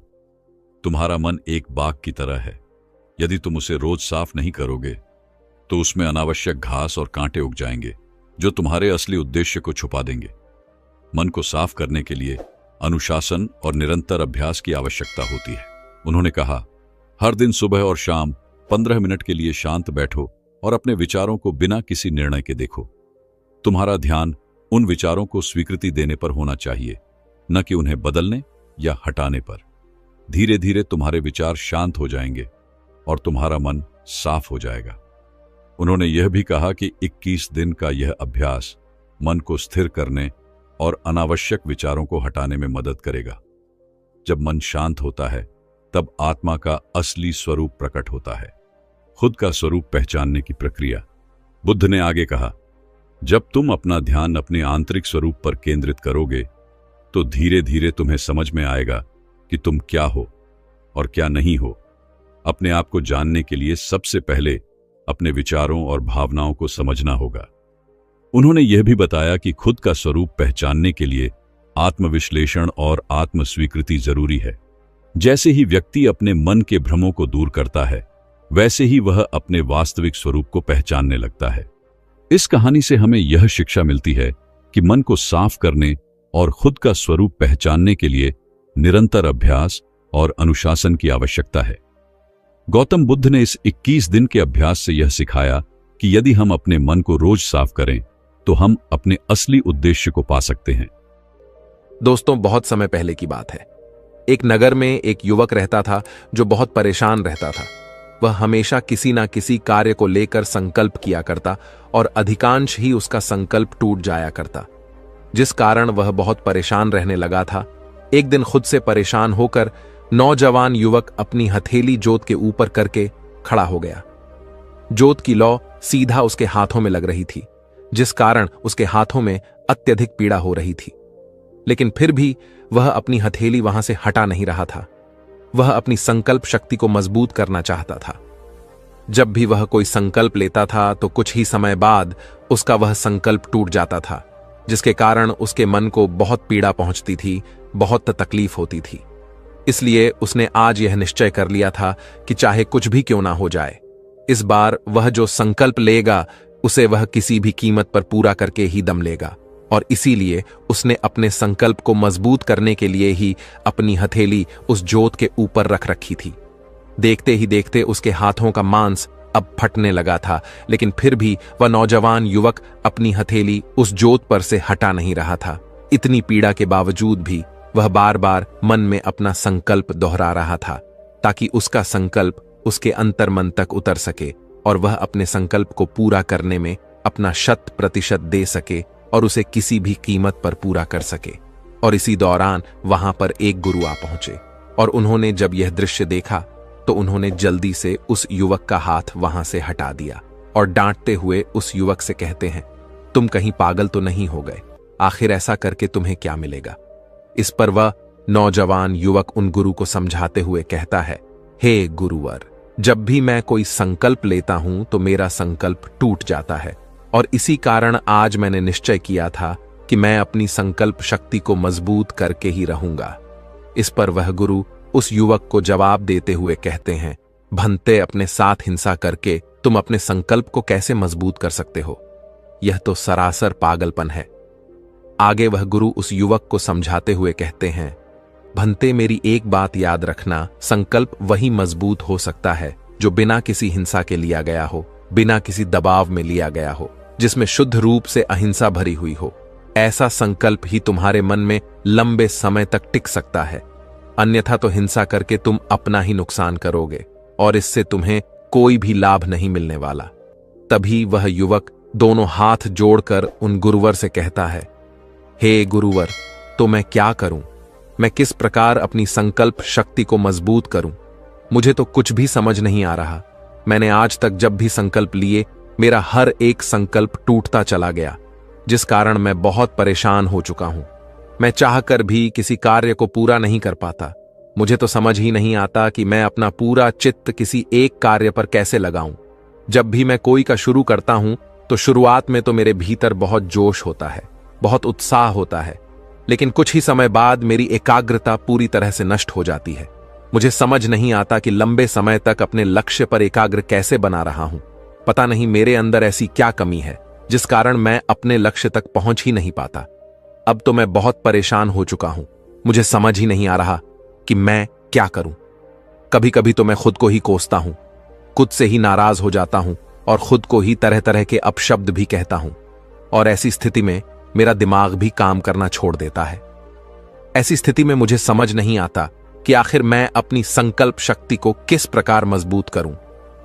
तुम्हारा मन एक बाग की तरह है। यदि तुम उसे रोज साफ नहीं करोगे तो उसमें अनावश्यक घास और कांटे उग जाएंगे। जो तुम्हारे असली उद्देश्य को छुपा देंगे। मन को साफ करने के लिए अनुशासन और निरंतर अभ्यास की आवश्यकता होती है। उन्होंने कहा, हर दिन सुबह और शाम 15 मिनट के लिए शांत बैठो और अपने विचारों को बिना किसी निर्णय के देखो। तुम्हारा ध्यान उन विचारों को स्वीकृति देने पर होना चाहिए, न कि उन्हें बदलने या हटाने पर। धीरे धीरे तुम्हारे विचार शांत हो जाएंगे और तुम्हारा मन साफ हो जाएगा। उन्होंने यह भी कहा कि 21 दिन का यह अभ्यास मन को स्थिर करने और अनावश्यक विचारों को हटाने में मदद करेगा। जब मन शांत होता है तब आत्मा का असली स्वरूप प्रकट होता है। खुद का स्वरूप पहचानने की प्रक्रिया। बुद्ध ने आगे कहा, जब तुम अपना ध्यान अपने आंतरिक स्वरूप पर केंद्रित करोगे तो धीरे धीरे तुम्हें समझ में आएगा कि तुम क्या हो और क्या नहीं हो। अपने आप को जानने के लिए सबसे पहले अपने विचारों और भावनाओं को समझना होगा। उन्होंने यह भी बताया कि खुद का स्वरूप पहचानने के लिए आत्मविश्लेषण और आत्मस्वीकृति जरूरी है। जैसे ही व्यक्ति अपने मन के भ्रमों को दूर करता है, वैसे ही वह अपने वास्तविक स्वरूप को पहचानने लगता है। इस कहानी से हमें यह शिक्षा मिलती है कि मन को साफ करने और खुद का स्वरूप पहचानने के लिए निरंतर अभ्यास और अनुशासन की आवश्यकता है। गौतम बुद्ध ने इस 21 दिन के अभ्यास से यह सिखाया कि यदि हम अपने मन को रोज साफ करें तो हम अपने असली उद्देश्य को पा सकते हैं। दोस्तों, बहुत समय पहले की बात है। एक नगर में एक युवक रहता था जो बहुत परेशान रहता था। वह हमेशा किसी ना किसी कार्य को लेकर संकल्प किया करता और अधिकांश ही उसका संकल्प टूट जाया करता, जिस कारण वह बहुत परेशान रहने लगा था। एक दिन खुद से परेशान होकर नौजवान युवक अपनी हथेली जोत के ऊपर करके खड़ा हो गया। जोत की लौ सीधा उसके हाथों में लग रही थी, जिस कारण उसके हाथों में अत्यधिक पीड़ा हो रही थी। लेकिन फिर भी वह अपनी हथेली वहां से हटा नहीं रहा था। वह अपनी संकल्प शक्ति को मजबूत करना चाहता था। जब भी वह कोई संकल्प लेता था तो कुछ ही समय बाद उसका वह संकल्प टूट जाता था, जिसके कारण उसके मन को बहुत पीड़ा पहुंचती थी, बहुत तकलीफ होती थी। इसलिए उसने आज यह निश्चय कर लिया था कि चाहे कुछ भी क्यों ना हो जाए, इस बार वह जो संकल्प लेगा उसे वह किसी भी कीमत पर पूरा करके ही दम लेगा। और इसीलिए उसने अपने संकल्प को मजबूत करने के लिए ही अपनी हथेली उस जोत के ऊपर रख रखी थी। देखते ही देखते उसके हाथों का मांस अब फटने लगा था, लेकिन फिर भी वह नौजवान युवक अपनी हथेली उस जोत पर से हटा नहीं रहा था। इतनी पीड़ा के बावजूद भी वह बार बार मन में अपना संकल्प दोहरा रहा था, ताकि उसका संकल्प उसके अंतर्मन तक उतर सके और वह अपने संकल्प को पूरा करने में अपना 100% दे सके और उसे किसी भी कीमत पर पूरा कर सके। और इसी दौरान वहां पर एक गुरु आ पहुंचे और उन्होंने जब यह दृश्य देखा तो उन्होंने जल्दी से उस युवक का हाथ वहां से हटा दिया और डांटते हुए उस युवक से कहते हैं, तुम कहीं पागल तो नहीं हो गए? आखिर ऐसा करके तुम्हें क्या मिलेगा? इस पर वह नौजवान युवक उन गुरु को समझाते हुए कहता है, हे गुरुवर, जब भी मैं कोई संकल्प लेता हूं तो मेरा संकल्प टूट जाता है और इसी कारण आज मैंने निश्चय किया था कि मैं अपनी संकल्प शक्ति को मजबूत करके ही रहूंगा। इस पर वह गुरु उस युवक को जवाब देते हुए कहते हैं, भंते, अपने साथ हिंसा करके तुम अपने संकल्प को कैसे मजबूत कर सकते हो? यह तो सरासर पागलपन है। आगे वह गुरु उस युवक को समझाते हुए कहते हैं, भंते, मेरी एक बात याद रखना, संकल्प वही मजबूत हो सकता है जो बिना किसी हिंसा के लिया गया हो, बिना किसी दबाव में लिया गया हो, जिसमें शुद्ध रूप से अहिंसा भरी हुई हो। ऐसा संकल्प ही तुम्हारे मन में लंबे समय तक टिक सकता है, अन्यथा तो हिंसा करके तुम अपना ही नुकसान करोगे और इससे तुम्हें कोई भी लाभ नहीं मिलने वाला। तभी वह युवक दोनों हाथ जोड़कर उन गुरुवर से कहता है, हे गुरुवर, तो मैं क्या करूं? मैं किस प्रकार अपनी संकल्प शक्ति को मजबूत करूं? मुझे तो कुछ भी समझ नहीं आ रहा। मैंने आज तक जब भी संकल्प लिए, मेरा हर एक संकल्प टूटता चला गया, जिस कारण मैं बहुत परेशान हो चुका हूं। मैं चाहकर भी किसी कार्य को पूरा नहीं कर पाता। मुझे तो समझ ही नहीं आता कि मैं अपना पूरा चित्त किसी एक कार्य पर कैसे लगाऊं। जब भी मैं कोई का शुरू करता हूं तो शुरुआत में तो मेरे भीतर बहुत जोश होता है, बहुत उत्साह होता है, लेकिन कुछ ही समय बाद मेरी एकाग्रता पूरी तरह से नष्ट हो जाती है। मुझे समझ नहीं आता कि लंबे समय तक अपने लक्ष्य पर एकाग्र कैसे बना रहा हूं। पता नहीं मेरे अंदर ऐसी क्या कमी है जिस कारण मैं अपने लक्ष्य तक पहुंच ही नहीं पाता। अब तो मैं बहुत परेशान हो चुका हूं। मुझे समझ ही नहीं आ रहा कि मैं क्या करूं। कभी कभी तो मैं खुद को ही कोसता हूं, खुद से ही नाराज हो जाता हूं और खुद को ही तरह तरह के अपशब्द भी कहता हूं। और ऐसी स्थिति में मेरा दिमाग भी काम करना छोड़ देता है। ऐसी स्थिति में मुझे समझ नहीं आता कि आखिर मैं अपनी संकल्प शक्ति को किस प्रकार मजबूत करूं।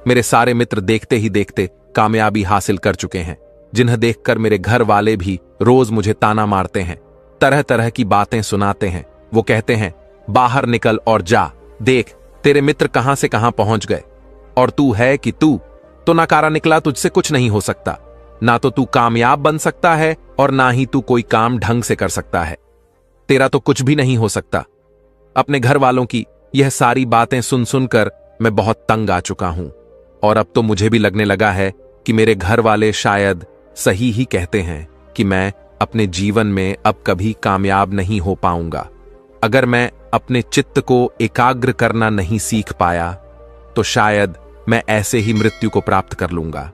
मेरे सारे मित्र देखते ही देखते कामयाबी हासिल कर चुके हैं, जिन्हें देखकर मेरे घर वाले भी रोज मुझे ताना मारते हैं, तरह तरह की बातें सुनाते हैं। वो कहते हैं, बाहर निकल और जा, देख तेरे मित्र कहां से कहां पहुंच गए, और तू है कि तू तो नकारा निकला, तुझसे कुछ नहीं हो सकता। ना तो तू कामयाब बन सकता है और ना ही तू कोई काम ढंग से कर सकता है। तेरा तो कुछ भी नहीं हो सकता। अपने घर वालों की यह सारी बातें सुन सुनकर मैं बहुत तंग आ चुका हूं, और अब तो मुझे भी लगने लगा है कि मेरे घर वाले शायद सही ही कहते हैं कि मैं अपने जीवन में अब कभी कामयाब नहीं हो पाऊंगा। अगर मैं अपने चित्त को एकाग्र करना नहीं सीख पाया तो शायद मैं ऐसे ही मृत्यु को प्राप्त कर लूंगा।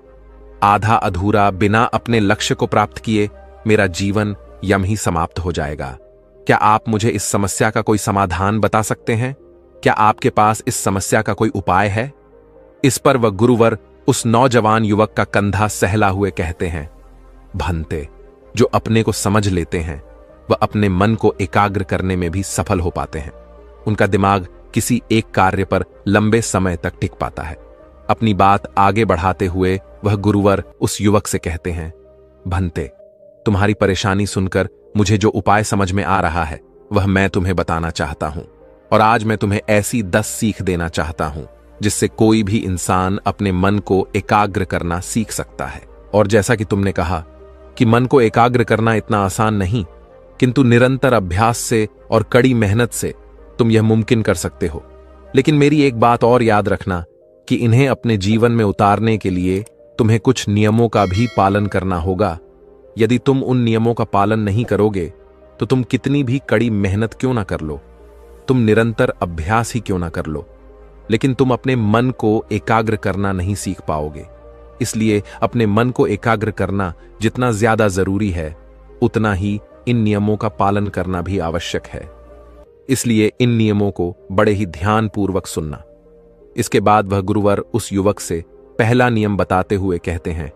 आधा अधूरा बिना अपने लक्ष्य को प्राप्त किए मेरा जीवन यम ही समाप्त हो जाएगा। क्या आप मुझे इस समस्या का कोई समाधान बता सकते हैं? क्या आपके पास इस समस्या का कोई उपाय है? इस पर वह गुरुवर उस नौजवान युवक का कंधा सहला हुए कहते हैं, भंते, जो अपने को समझ लेते हैं वह अपने मन को एकाग्र करने में भी सफल हो पाते हैं। उनका दिमाग किसी एक कार्य पर लंबे समय तक टिक पाता है। अपनी बात आगे बढ़ाते हुए वह गुरुवर उस युवक से कहते हैं, भंते, तुम्हारी परेशानी सुनकर मुझे जो उपाय समझ में आ रहा है वह मैं तुम्हें बताना चाहता हूं। और आज मैं तुम्हें ऐसी 10 सीख देना चाहता हूं जिससे कोई भी इंसान अपने मन को एकाग्र करना सीख सकता है। और जैसा कि तुमने कहा कि मन को एकाग्र करना इतना आसान नहीं, किंतु निरंतर अभ्यास से और कड़ी मेहनत से तुम यह मुमकिन कर सकते हो। लेकिन मेरी एक बात और याद रखना कि इन्हें अपने जीवन में उतारने के लिए तुम्हें कुछ नियमों का भी पालन करना होगा। यदि तुम उन नियमों का पालन नहीं करोगे तो तुम कितनी भी कड़ी मेहनत क्यों ना कर लो, तुम निरंतर अभ्यास ही क्यों ना कर लो, लेकिन तुम अपने मन को एकाग्र करना नहीं सीख पाओगे। इसलिए अपने मन को एकाग्र करना जितना ज्यादा जरूरी है उतना ही इन नियमों का पालन करना भी आवश्यक है। इसलिए इन नियमों को बड़े ही ध्यानपूर्वक सुनना। इसके बाद वह गुरुवर उस युवक से पहला नियम बताते हुए कहते हैं,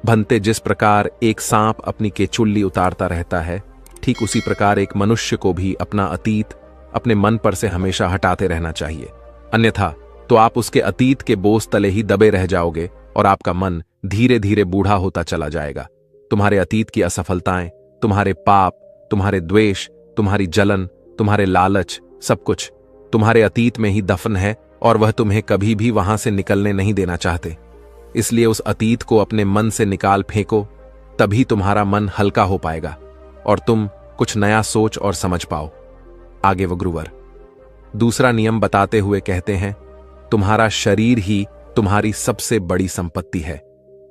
भंते, जिस प्रकार एक सांप अपनी केचुल्ली उतारता रहता है, ठीक उसी प्रकार एक मनुष्य को भी अपना अतीत अपने मन पर से हमेशा हटाते रहना चाहिए। अन्यथा तो आप उसके अतीत के बोझ तले ही दबे रह जाओगे और आपका मन धीरे धीरे बूढ़ा होता चला जाएगा। तुम्हारे अतीत की असफलताएं, तुम्हारे पाप, तुम्हारे द्वेष, तुम्हारी जलन, तुम्हारे लालच, सब कुछ तुम्हारे अतीत में ही दफन है और वह तुम्हें कभी भी वहां से निकलने नहीं देना चाहते। इसलिए उस अतीत को अपने मन से निकाल फेंको, तभी तुम्हारा मन हल्का हो पाएगा और तुम कुछ नया सोच और समझ पाओ। आगे वह गुरुवर दूसरा नियम बताते हुए कहते हैं, तुम्हारा शरीर ही तुम्हारी सबसे बड़ी संपत्ति है।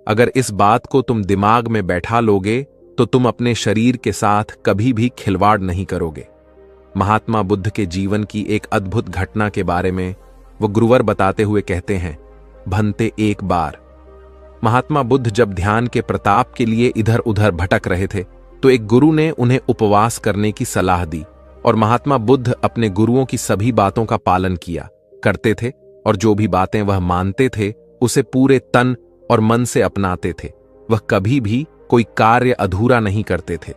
अगर इस बात को तुम दिमाग में बैठा लोगे तो तुम अपने शरीर के साथ कभी भी खिलवाड़ नहीं करोगे। महात्मा बुद्ध के जीवन की एक अद्भुत घटना के बारे में वो गुरुवर बताते हुए कहते हैं, भंते, एक बार महात्मा बुद्ध जब ध्यान के प्रताप के लिए इधर उधर भटक रहे थे तो एक गुरु ने उन्हें उपवास करने की सलाह दी और महात्मा बुद्ध अपने गुरुओं की सभी बातों का पालन किया करते थे और जो भी बातें वह मानते थे उसे पूरे तन और मन से अपनाते थे। वह कभी भी कोई कार्य अधूरा नहीं करते थे,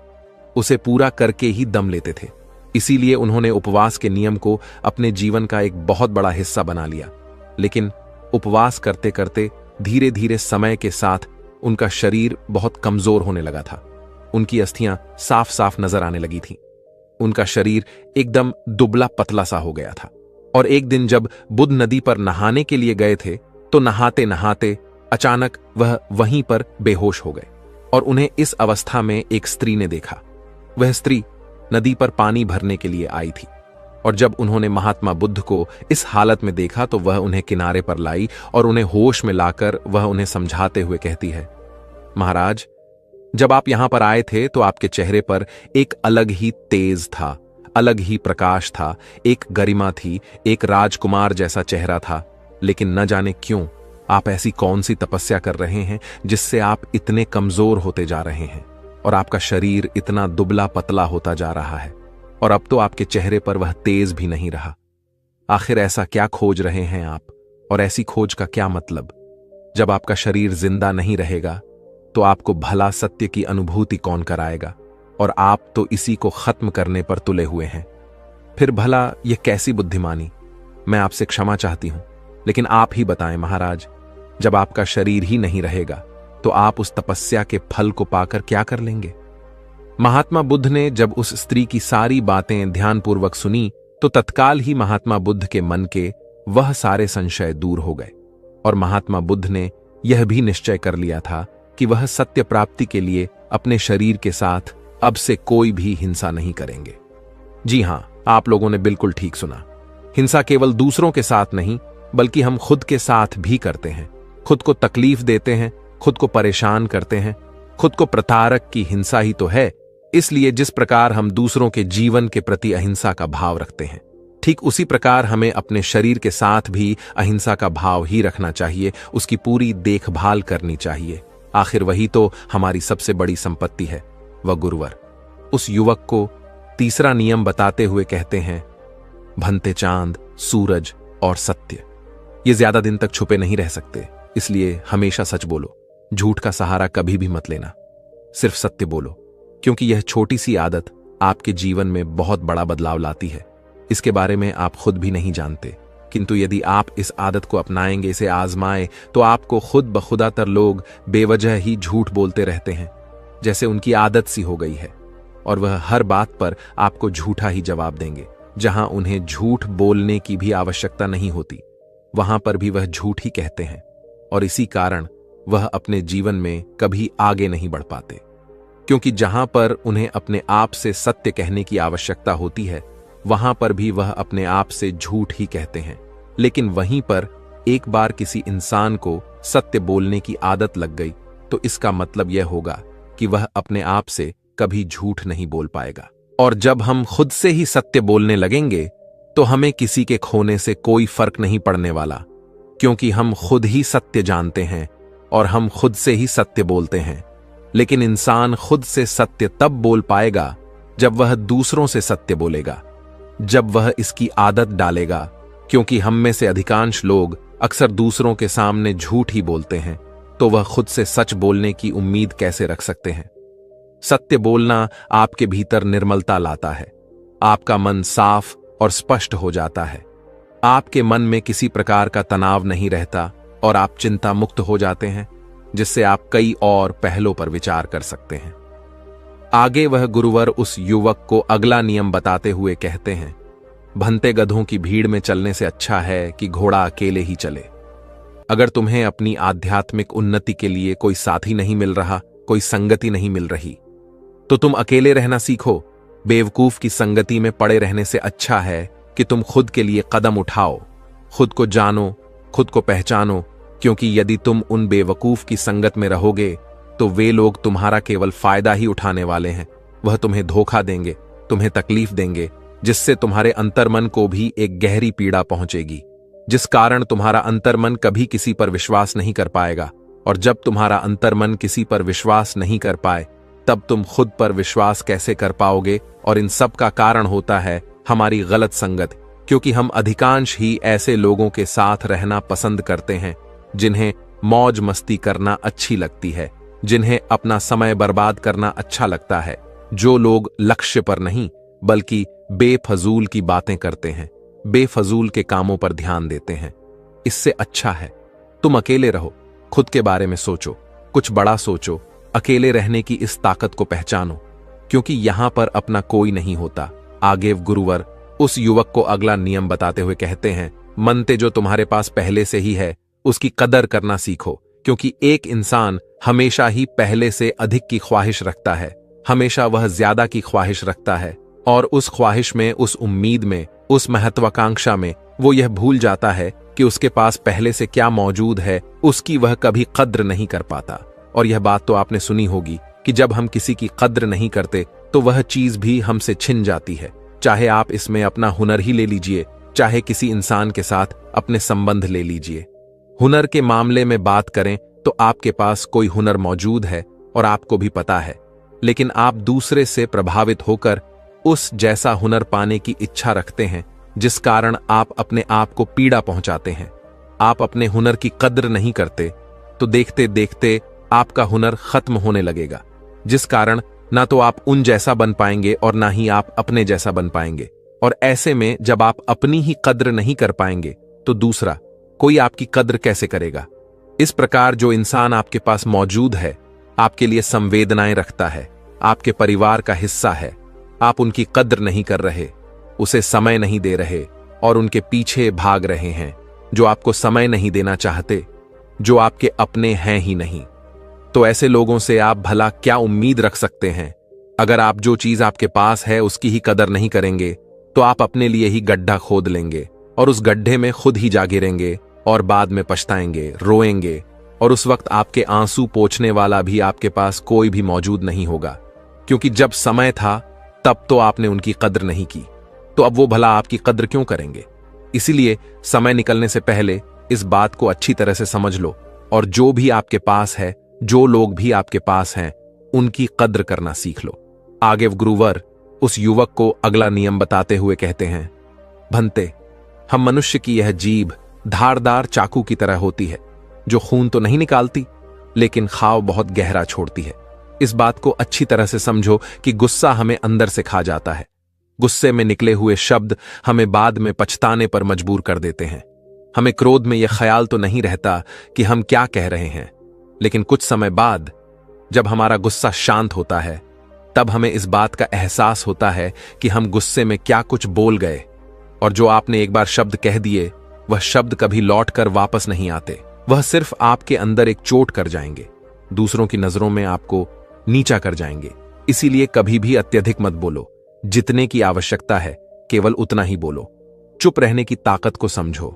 उसे पूरा करके ही दम लेते थे। इसीलिए उन्होंने उपवास के नियम को अपने जीवन का एक बहुत बड़ा हिस्सा बना लिया। लेकिन उपवास करते करते धीरे धीरे समय के साथ उनका शरीर बहुत कमजोर होने लगा था। उनकी अस्थियां साफ साफ नजर आने लगी थीं। उनका शरीर एकदम दुबला पतला सा हो गया था। और एक दिन जब बुद्ध नदी पर नहाने के लिए गए थे तो नहाते नहाते अचानक वह वहीं पर बेहोश हो गए और उन्हें इस अवस्था में एक स्त्री ने देखा। वह स्त्री नदी पर पानी भरने के लिए आई थी और जब उन्होंने महात्मा बुद्ध को इस हालत में देखा तो वह उन्हें किनारे पर लाई और उन्हें होश में लाकर वह उन्हें समझाते हुए कहती है, महाराज, जब आप यहां पर आए थे तो आपके चेहरे पर एक अलग ही तेज था, अलग ही प्रकाश था, एक गरिमा थी, एक राजकुमार जैसा चेहरा था। लेकिन न जाने क्यों आप ऐसी कौन सी तपस्या कर रहे हैं जिससे आप इतने कमजोर होते जा रहे हैं और आपका शरीर इतना दुबला पतला होता जा रहा है और अब तो आपके चेहरे पर वह तेज भी नहीं रहा। आखिर ऐसा क्या खोज रहे हैं आप, और ऐसी खोज का क्या मतलब? जब आपका शरीर जिंदा नहीं रहेगा तो आपको भला सत्य की अनुभूति कौन कराएगा, और आप तो इसी को खत्म करने पर तुले हुए हैं। फिर भला यह कैसी बुद्धिमानी? मैं आपसे क्षमा चाहती हूं, लेकिन आप ही बताएं महाराज, जब आपका शरीर ही नहीं रहेगा तो आप उस तपस्या के फल को पाकर क्या कर लेंगे? महात्मा बुद्ध ने जब उस स्त्री की सारी बातें ध्यानपूर्वक सुनी तो तत्काल ही महात्मा बुद्ध के मन के वह सारे संशय दूर हो गए और महात्मा बुद्ध ने यह भी निश्चय कर लिया था कि वह सत्य प्राप्ति के लिए अपने शरीर के साथ अब से कोई भी हिंसा नहीं करेंगे। जी हां, आप लोगों ने बिल्कुल ठीक सुना। हिंसा केवल दूसरों के साथ नहीं बल्कि हम खुद के साथ भी करते हैं। खुद को तकलीफ देते हैं, खुद को परेशान करते हैं। खुद को प्रताड़क की हिंसा ही तो है। इसलिए जिस प्रकार हम दूसरों के जीवन के प्रति अहिंसा का भाव रखते हैं, ठीक उसी प्रकार हमें अपने शरीर के साथ भी अहिंसा का भाव ही रखना चाहिए, उसकी पूरी देखभाल करनी चाहिए। आखिर वही तो हमारी सबसे बड़ी संपत्ति है, वह गुरुवर। उस युवक को तीसरा नियम बताते हुए कहते हैं, भनते चांद, सूरज और सत्य ये ज्यादा दिन तक छुपे नहीं रह सकते, इसलिए हमेशा सच बोलो। झूठ का सहारा कभी भी मत लेना, सिर्फ सत्य बोलो, क्योंकि यह छोटी सी आदत आपके जीवन में बहुत बड़ा बदलाव लाती है। इसके बारे में आप खुद भी नहीं जानते, किंतु यदि आप इस आदत को अपनाएंगे, इसे आजमाएं, तो आपको खुद बखुदातर लोग बेवजह ही झूठ बोलते रहते हैं, जैसे उनकी आदत सी हो गई है, और वह हर बात पर आपको झूठा ही जवाब देंगे। जहां उन्हें झूठ बोलने की भी आवश्यकता नहीं होती, वहां पर भी वह झूठ ही कहते हैं, और इसी कारण वह अपने जीवन में कभी आगे नहीं बढ़ पाते। क्योंकि जहां पर उन्हें अपने आप से सत्य कहने की आवश्यकता होती है, वहां पर भी वह अपने आप से झूठ ही कहते हैं। लेकिन वहीं पर एक बार किसी इंसान को सत्य बोलने की आदत लग गई तो इसका मतलब यह होगा कि वह अपने आप से कभी झूठ नहीं बोल पाएगा। और जब हम खुद से ही सत्य बोलने लगेंगे तो हमें किसी के खोने से कोई फर्क नहीं पड़ने वाला, क्योंकि हम खुद ही सत्य जानते हैं और हम खुद से ही सत्य बोलते हैं। लेकिन इंसान खुद से सत्य तब बोल पाएगा जब वह दूसरों से सत्य बोलेगा, जब वह इसकी आदत डालेगा। क्योंकि हम में से अधिकांश लोग अक्सर दूसरों के सामने झूठ ही बोलते हैं, तो वह खुद से सच बोलने की उम्मीद कैसे रख सकते हैं? सत्य बोलना आपके भीतर निर्मलता लाता है, आपका मन साफ और स्पष्ट हो जाता है, आपके मन में किसी प्रकार का तनाव नहीं रहता और आप चिंता मुक्त हो जाते हैं, जिससे आप कई और पहलों पर विचार कर सकते हैं। आगे वह गुरुवर उस युवक को अगला नियम बताते हुए कहते हैं, भनते गधों की भीड़ में चलने से अच्छा है कि घोड़ा अकेले ही चले। अगर तुम्हें अपनी आध्यात्मिक उन्नति के लिए कोई साथी नहीं मिल रहा, कोई संगति नहीं मिल रही, तो तुम अकेले रहना सीखो। बेवकूफ की संगति में पड़े रहने से अच्छा है कि तुम खुद के लिए कदम उठाओ, खुद को जानो, खुद को पहचानो। क्योंकि यदि तुम उन बेवकूफ की संगत में रहोगे तो वे लोग तुम्हारा केवल फायदा ही उठाने वाले हैं। वह तुम्हें धोखा देंगे, तुम्हें तकलीफ देंगे, जिससे तुम्हारे अंतर्मन को भी एक गहरी पीड़ा पहुंचेगी, जिस कारण तुम्हारा अंतर्मन कभी किसी पर विश्वास नहीं कर पाएगा। और जब तुम्हारा अंतर्मन किसी पर विश्वास नहीं कर पाए, तब तुम खुद पर विश्वास कैसे कर पाओगे? और इन सब का कारण होता है हमारी गलत संगत, क्योंकि हम अधिकांश ही ऐसे लोगों के साथ रहना पसंद करते हैं जिन्हें मौज मस्ती करना अच्छी लगती है, जिन्हें अपना समय बर्बाद करना अच्छा लगता है, जो लोग लक्ष्य पर नहीं बल्कि बेफजूल की बातें करते हैं, बेफजूल के कामों पर ध्यान देते हैं। इससे अच्छा है तुम अकेले रहो, खुद के बारे में सोचो, कुछ बड़ा सोचो, अकेले रहने की इस ताकत को पहचानो, क्योंकि यहां पर अपना कोई नहीं होता। आगे गुरुवर उस युवक को अगला नियम बताते हुए कहते हैं, मनते जो तुम्हारे पास पहले से ही है उसकी कदर करना सीखो, क्योंकि एक इंसान हमेशा ही पहले से अधिक की ख्वाहिश रखता है, हमेशा वह ज्यादा की ख्वाहिश रखता है, और उस ख्वाहिश में, उस उम्मीद में, उस महत्वाकांक्षा में वो यह भूल जाता है कि उसके पास पहले से क्या मौजूद है, उसकी वह कभी कद्र नहीं कर पाता। और यह बात तो आपने सुनी होगी कि जब हम किसी की कद्र नहीं करते तो वह चीज भी हमसे छिन जाती है। चाहे आप इसमें अपना हुनर ही ले लीजिए, चाहे किसी इंसान के साथ अपने संबंध ले लीजिए। हुनर के मामले में बात करें तो आपके पास कोई हुनर मौजूद है और आपको भी पता है, लेकिन आप दूसरे से प्रभावित होकर उस जैसा हुनर पाने की इच्छा रखते हैं, जिस कारण आप अपने आप को पीड़ा पहुंचाते हैं। आप अपने हुनर की कद्र नहीं करते, तो देखते देखते आपका हुनर खत्म होने लगेगा, जिस कारण ना तो आप उन जैसा बन पाएंगे और ना ही आप अपने जैसा बन पाएंगे। और ऐसे में जब आप अपनी ही कद्र नहीं कर पाएंगे तो दूसरा कोई आपकी कद्र कैसे करेगा। इस प्रकार जो इंसान आपके पास मौजूद है, आपके लिए संवेदनाएं रखता है, आपके परिवार का हिस्सा है, आप उनकी कद्र नहीं कर रहे, उसे समय नहीं दे रहे और उनके पीछे भाग रहे हैं, जो आपको समय नहीं देना चाहते, जो आपके अपने हैं ही नहीं, तो ऐसे लोगों से आप भला क्या उम्मीद रख सकते हैं। अगर आप जो चीज आपके पास है उसकी ही कदर नहीं करेंगे तो आप अपने लिए ही गड्ढा खोद लेंगे और उस गड्ढे में खुद ही जा गिरेंगे और बाद में पछताएंगे, रोएंगे, और उस वक्त आपके आंसू पोंछने वाला भी आपके पास कोई भी मौजूद नहीं होगा, क्योंकि जब समय था तब तो आपने उनकी कद्र नहीं की, तो अब वो भला आपकी कद्र क्यों करेंगे। इसीलिए समय निकलने से पहले इस बात को अच्छी तरह से समझ लो और जो भी आपके पास है, जो लोग भी आपके पास हैं, उनकी कद्र करना सीख लो। आगे गुरुवर उस युवक को अगला नियम बताते हुए कहते हैं, भंते, हम मनुष्य की यह जीभ धारदार चाकू की तरह होती है, जो खून तो नहीं निकालती लेकिन घाव बहुत गहरा छोड़ती है। इस बात को अच्छी तरह से समझो कि गुस्सा हमें अंदर से खा जाता है। गुस्से में निकले हुए शब्द हमें बाद में पछताने पर मजबूर कर देते हैं। हमें क्रोध में यह ख्याल तो नहीं रहता कि हम क्या कह रहे हैं, लेकिन कुछ समय बाद जब हमारा गुस्सा शांत होता है तब हमें इस बात का एहसास होता है कि हम गुस्से में क्या कुछ बोल गए, और जो आपने एक बार शब्द कह दिए वह शब्द कभी लौट कर वापस नहीं आते। वह सिर्फ आपके अंदर एक चोट कर जाएंगे, दूसरों की नजरों में आपको नीचा कर जाएंगे। इसीलिए कभी भी अत्यधिक मत बोलो, जितने की आवश्यकता है केवल उतना ही बोलो। चुप रहने की ताकत को समझो।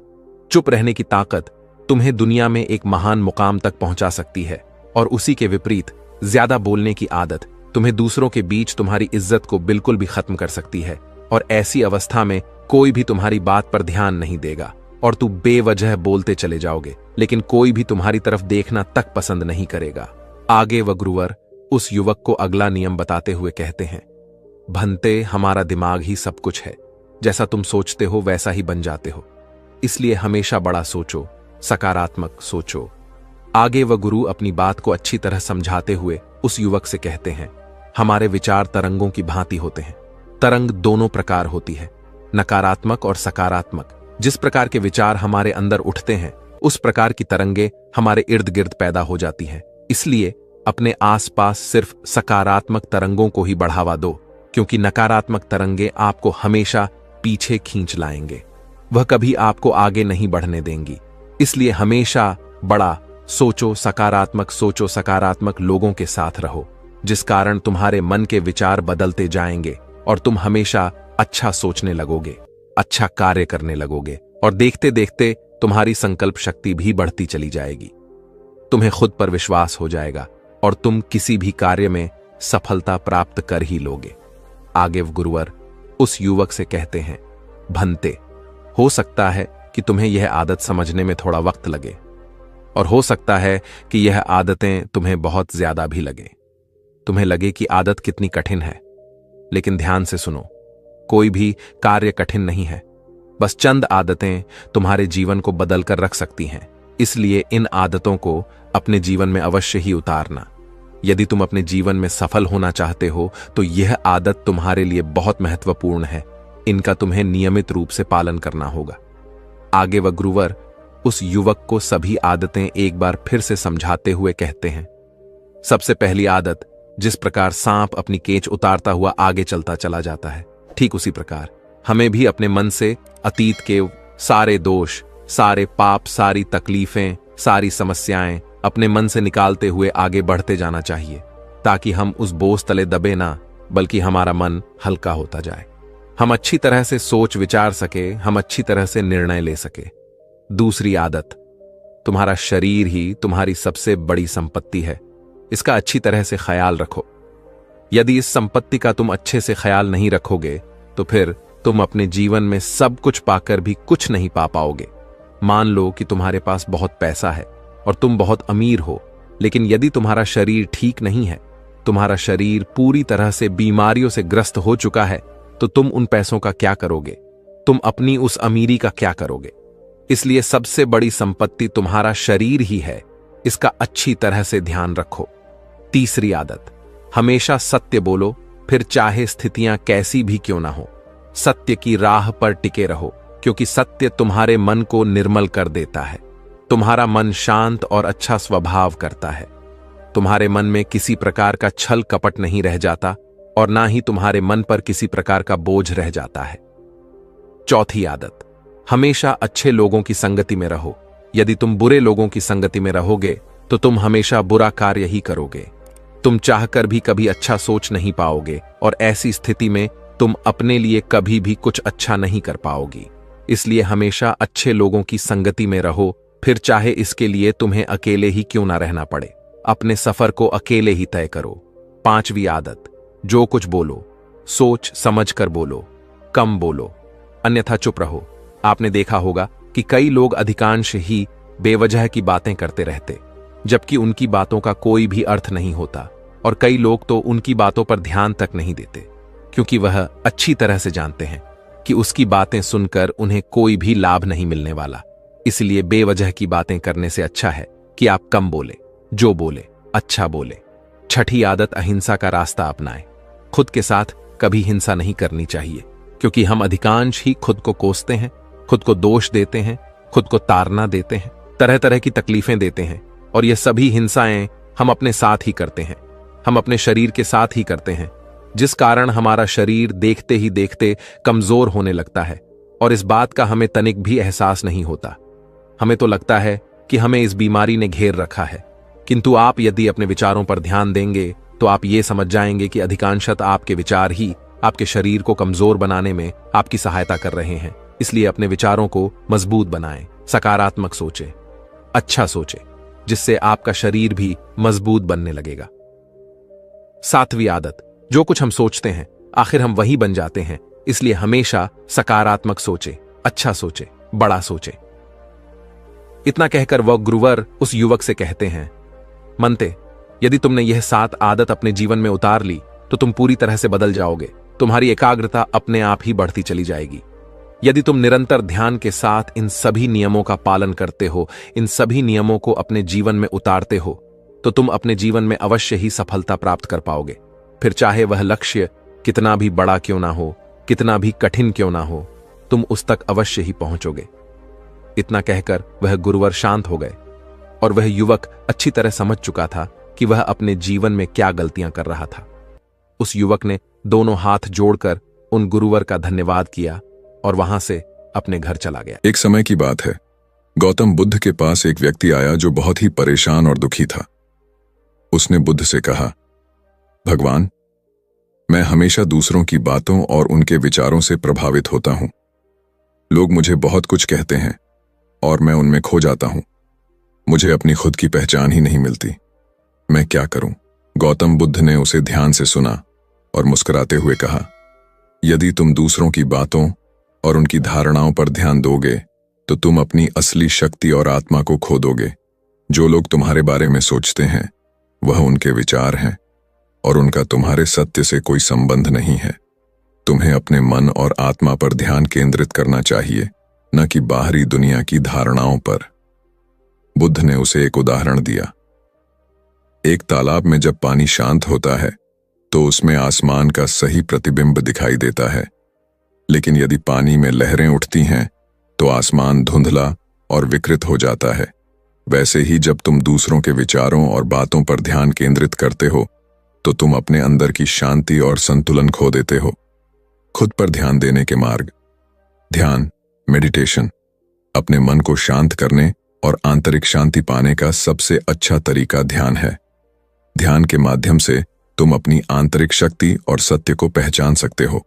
चुप रहने की ताकत तुम्हें दुनिया में एक महान मुकाम तक पहुंचा सकती है, और उसी के विपरीत ज्यादा बोलने की आदत तुम्हें दूसरों के बीच तुम्हारी इज्जत को बिल्कुल भी खत्म कर सकती है, और ऐसी अवस्था में कोई भी तुम्हारी बात पर ध्यान नहीं देगा और तुम बेवजह बोलते चले जाओगे, लेकिन कोई भी तुम्हारी तरफ देखना तक पसंद नहीं करेगा। आगे वह गुरुवर उस युवक को अगला नियम बताते हुए कहते हैं, भंते, हमारा दिमाग ही सब कुछ है, जैसा तुम सोचते हो वैसा ही बन जाते हो, इसलिए हमेशा बड़ा सोचो, सकारात्मक सोचो। आगे वह गुरु अपनी बात को अच्छी तरह समझाते हुए उस युवक से कहते हैं, हमारे विचार तरंगों की भांति होते हैं। तरंग दोनों प्रकार होती है, नकारात्मक और सकारात्मक। जिस प्रकार के विचार हमारे अंदर उठते हैं उस प्रकार की तरंगे हमारे इर्द गिर्द पैदा हो जाती हैं। इसलिए अपने आसपास सिर्फ सकारात्मक तरंगों को ही बढ़ावा दो, क्योंकि नकारात्मक तरंगे आपको हमेशा पीछे खींच लाएंगे, वह कभी आपको आगे नहीं बढ़ने देंगी। इसलिए हमेशा बड़ा सोचो, सकारात्मक लोगों के साथ रहो, जिस कारण तुम्हारे मन के विचार बदलते जाएंगे और तुम हमेशा अच्छा सोचने लगोगे, अच्छा कार्य करने लगोगे, और देखते देखते तुम्हारी संकल्प शक्ति भी बढ़ती चली जाएगी। तुम्हें खुद पर विश्वास हो जाएगा और तुम किसी भी कार्य में सफलता प्राप्त कर ही लोगे। आगे गुरुवर उस युवक से कहते हैं, भंते, हो सकता है कि तुम्हें यह आदत समझने में थोड़ा वक्त लगे, और हो सकता है कि यह आदतें तुम्हें बहुत ज्यादा भी लगे। तुम्हें लगे कि आदत कितनी कठिन है, लेकिन ध्यान से सुनो, कोई भी कार्य कठिन नहीं है, बस चंद आदतें तुम्हारे जीवन को बदल कर रख सकती हैं। इसलिए इन आदतों को अपने जीवन में अवश्य ही उतारना। यदि तुम अपने जीवन में सफल होना चाहते हो तो यह आदत तुम्हारे लिए बहुत महत्वपूर्ण है, इनका तुम्हें नियमित रूप से पालन करना होगा। आगे वह गुरुवर उस युवक को सभी आदतें एक बार फिर से समझाते हुए कहते हैं, सबसे पहली आदत, जिस प्रकार सांप अपनी केंच उतारता हुआ आगे चलता चला जाता है, ठीक उसी प्रकार हमें भी अपने मन से अतीत के सारे दोष, सारे पाप, सारी तकलीफें, सारी समस्याएं अपने मन से निकालते हुए आगे बढ़ते जाना चाहिए, ताकि हम उस बोझ तले दबे ना, बल्कि हमारा मन हल्का होता जाए, हम अच्छी तरह से सोच विचार सके, हम अच्छी तरह से निर्णय ले सके। दूसरी आदत, तुम्हारा शरीर ही तुम्हारी सबसे बड़ी संपत्ति है, इसका अच्छी तरह से ख्याल रखो। यदि इस संपत्ति का तुम अच्छे से ख्याल नहीं रखोगे तो फिर तुम अपने जीवन में सब कुछ पाकर भी कुछ नहीं पा पाओगे। मान लो कि तुम्हारे पास बहुत पैसा है और तुम बहुत अमीर हो, लेकिन यदि तुम्हारा शरीर ठीक नहीं है, तुम्हारा शरीर पूरी तरह से बीमारियों से ग्रस्त हो चुका है, तो तुम उन पैसों का क्या करोगे? तुम अपनी उस अमीरी का क्या करोगे? इसलिए सबसे बड़ी संपत्ति तुम्हारा शरीर ही है, इसका अच्छी तरह से ध्यान रखो। तीसरी आदत, हमेशा सत्य बोलो, फिर चाहे स्थितियां कैसी भी क्यों ना हो। सत्य की राह पर टिके रहो, क्योंकि सत्य तुम्हारे मन को निर्मल कर देता है। तुम्हारा मन शांत और अच्छा स्वभाव करता है। तुम्हारे मन में किसी प्रकार का छल कपट नहीं रह जाता और ना ही तुम्हारे मन पर किसी प्रकार का बोझ रह जाता है। चौथी आदत, हमेशा अच्छे लोगों की संगति में रहो। यदि तुम बुरे लोगों की संगति में रहोगे तो तुम हमेशा बुरा कार्य ही करोगे। तुम चाहकर भी कभी अच्छा सोच नहीं पाओगे और ऐसी स्थिति में तुम अपने लिए कभी भी कुछ अच्छा नहीं कर पाओगी। इसलिए हमेशा अच्छे लोगों की संगति में रहो, फिर चाहे इसके लिए तुम्हें अकेले ही क्यों ना रहना पड़े। अपने सफर को अकेले ही तय करो। पांचवी आदत, जो कुछ बोलो सोच समझ कर बोलो, कम बोलो, अन्यथा चुप रहो। आपने देखा होगा कि कई लोग अधिकांश ही बेवजह की बातें करते रहते, जबकि उनकी बातों का कोई भी अर्थ नहीं होता, और कई लोग तो उनकी बातों पर ध्यान तक नहीं देते, क्योंकि वह अच्छी तरह से जानते हैं कि उसकी बातें सुनकर उन्हें कोई भी लाभ नहीं मिलने वाला। इसलिए बेवजह की बातें करने से अच्छा है कि आप कम बोले, जो बोले अच्छा बोले। छठी आदत, अहिंसा का रास्ता अपनाएं। खुद के साथ कभी हिंसा नहीं करनी चाहिए, क्योंकि हम अधिकांश ही खुद को कोसते हैं, खुद को दोष देते हैं, खुद को ताड़ना देते हैं, तरह तरह की तकलीफें देते हैं, और ये सभी हिंसाएं हम अपने साथ ही करते हैं। हम अपने शरीर के साथ ही करते हैं, जिस कारण हमारा शरीर देखते ही देखते कमजोर होने लगता है, और इस बात का हमें तनिक भी एहसास नहीं होता। हमें तो लगता है कि हमें इस बीमारी ने घेर रखा है, किंतु आप यदि अपने विचारों पर ध्यान देंगे तो आप ये समझ जाएंगे कि अधिकांशतः आपके विचार ही आपके शरीर को कमजोर बनाने में आपकी सहायता कर रहे हैं। इसलिए अपने विचारों को मजबूत बनाएं, सकारात्मक सोचें, अच्छा सोचें, जिससे आपका शरीर भी मजबूत बनने लगेगा। सातवीं आदत, जो कुछ हम सोचते हैं आखिर हम वही बन जाते हैं, इसलिए हमेशा सकारात्मक सोचें, अच्छा सोचें, बड़ा सोचें। इतना कहकर वह गुरुवर उस युवक से कहते हैं, मनते, यदि तुमने यह 7 आदत अपने जीवन में उतार ली तो तुम पूरी तरह से बदल जाओगे। तुम्हारी एकाग्रता अपने आप ही बढ़ती चली जाएगी। यदि तुम निरंतर ध्यान के साथ इन सभी नियमों का पालन करते हो, इन सभी नियमों को अपने जीवन में उतारते हो, तो तुम अपने जीवन में अवश्य ही सफलता प्राप्त कर पाओगे। फिर चाहे वह लक्ष्य कितना भी बड़ा क्यों ना हो, कितना भी कठिन क्यों ना हो, तुम उस तक अवश्य ही पहुंचोगे। इतना कहकर वह गुरुवर शांत हो गए, और वह युवक अच्छी तरह समझ चुका था कि वह अपने जीवन में क्या गलतियां कर रहा था। उस युवक ने दोनों हाथ जोड़कर उन गुरुवर का धन्यवाद किया और वहां से अपने घर चला गया। एक समय की बात है, गौतम बुद्ध के पास एक व्यक्ति आया जो बहुत ही परेशान और दुखी था। उसने बुद्ध से कहा, भगवान, मैं हमेशा दूसरों की बातों और उनके विचारों से प्रभावित होता हूं। लोग मुझे बहुत कुछ कहते हैं और मैं उनमें खो जाता हूं। मुझे अपनी खुद की पहचान ही नहीं मिलती। मैं क्या करूं? गौतम बुद्ध ने उसे ध्यान से सुना और मुस्कुराते हुए कहा, यदि तुम दूसरों की बातों और उनकी धारणाओं पर ध्यान दोगे तो तुम अपनी असली शक्ति और आत्मा को खो दोगे। जो लोग तुम्हारे बारे में सोचते हैं वह उनके विचार हैं और उनका तुम्हारे सत्य से कोई संबंध नहीं है। तुम्हें अपने मन और आत्मा पर ध्यान केंद्रित करना चाहिए, न कि बाहरी दुनिया की धारणाओं पर। बुद्ध ने उसे एक उदाहरण दिया। एक तालाब में जब पानी शांत होता है तो उसमें आसमान का सही प्रतिबिंब दिखाई देता है, लेकिन यदि पानी में लहरें उठती हैं तो आसमान धुंधला और विकृत हो जाता है। वैसे ही जब तुम दूसरों के विचारों और बातों पर ध्यान केंद्रित करते हो तो तुम अपने अंदर की शांति और संतुलन खो देते हो। खुद पर ध्यान देने के मार्ग। ध्यान, मेडिटेशन, अपने मन को शांत करने और आंतरिक शांति पाने का सबसे अच्छा तरीका ध्यान है। ध्यान के माध्यम से तुम अपनी आंतरिक शक्ति और सत्य को पहचान सकते हो।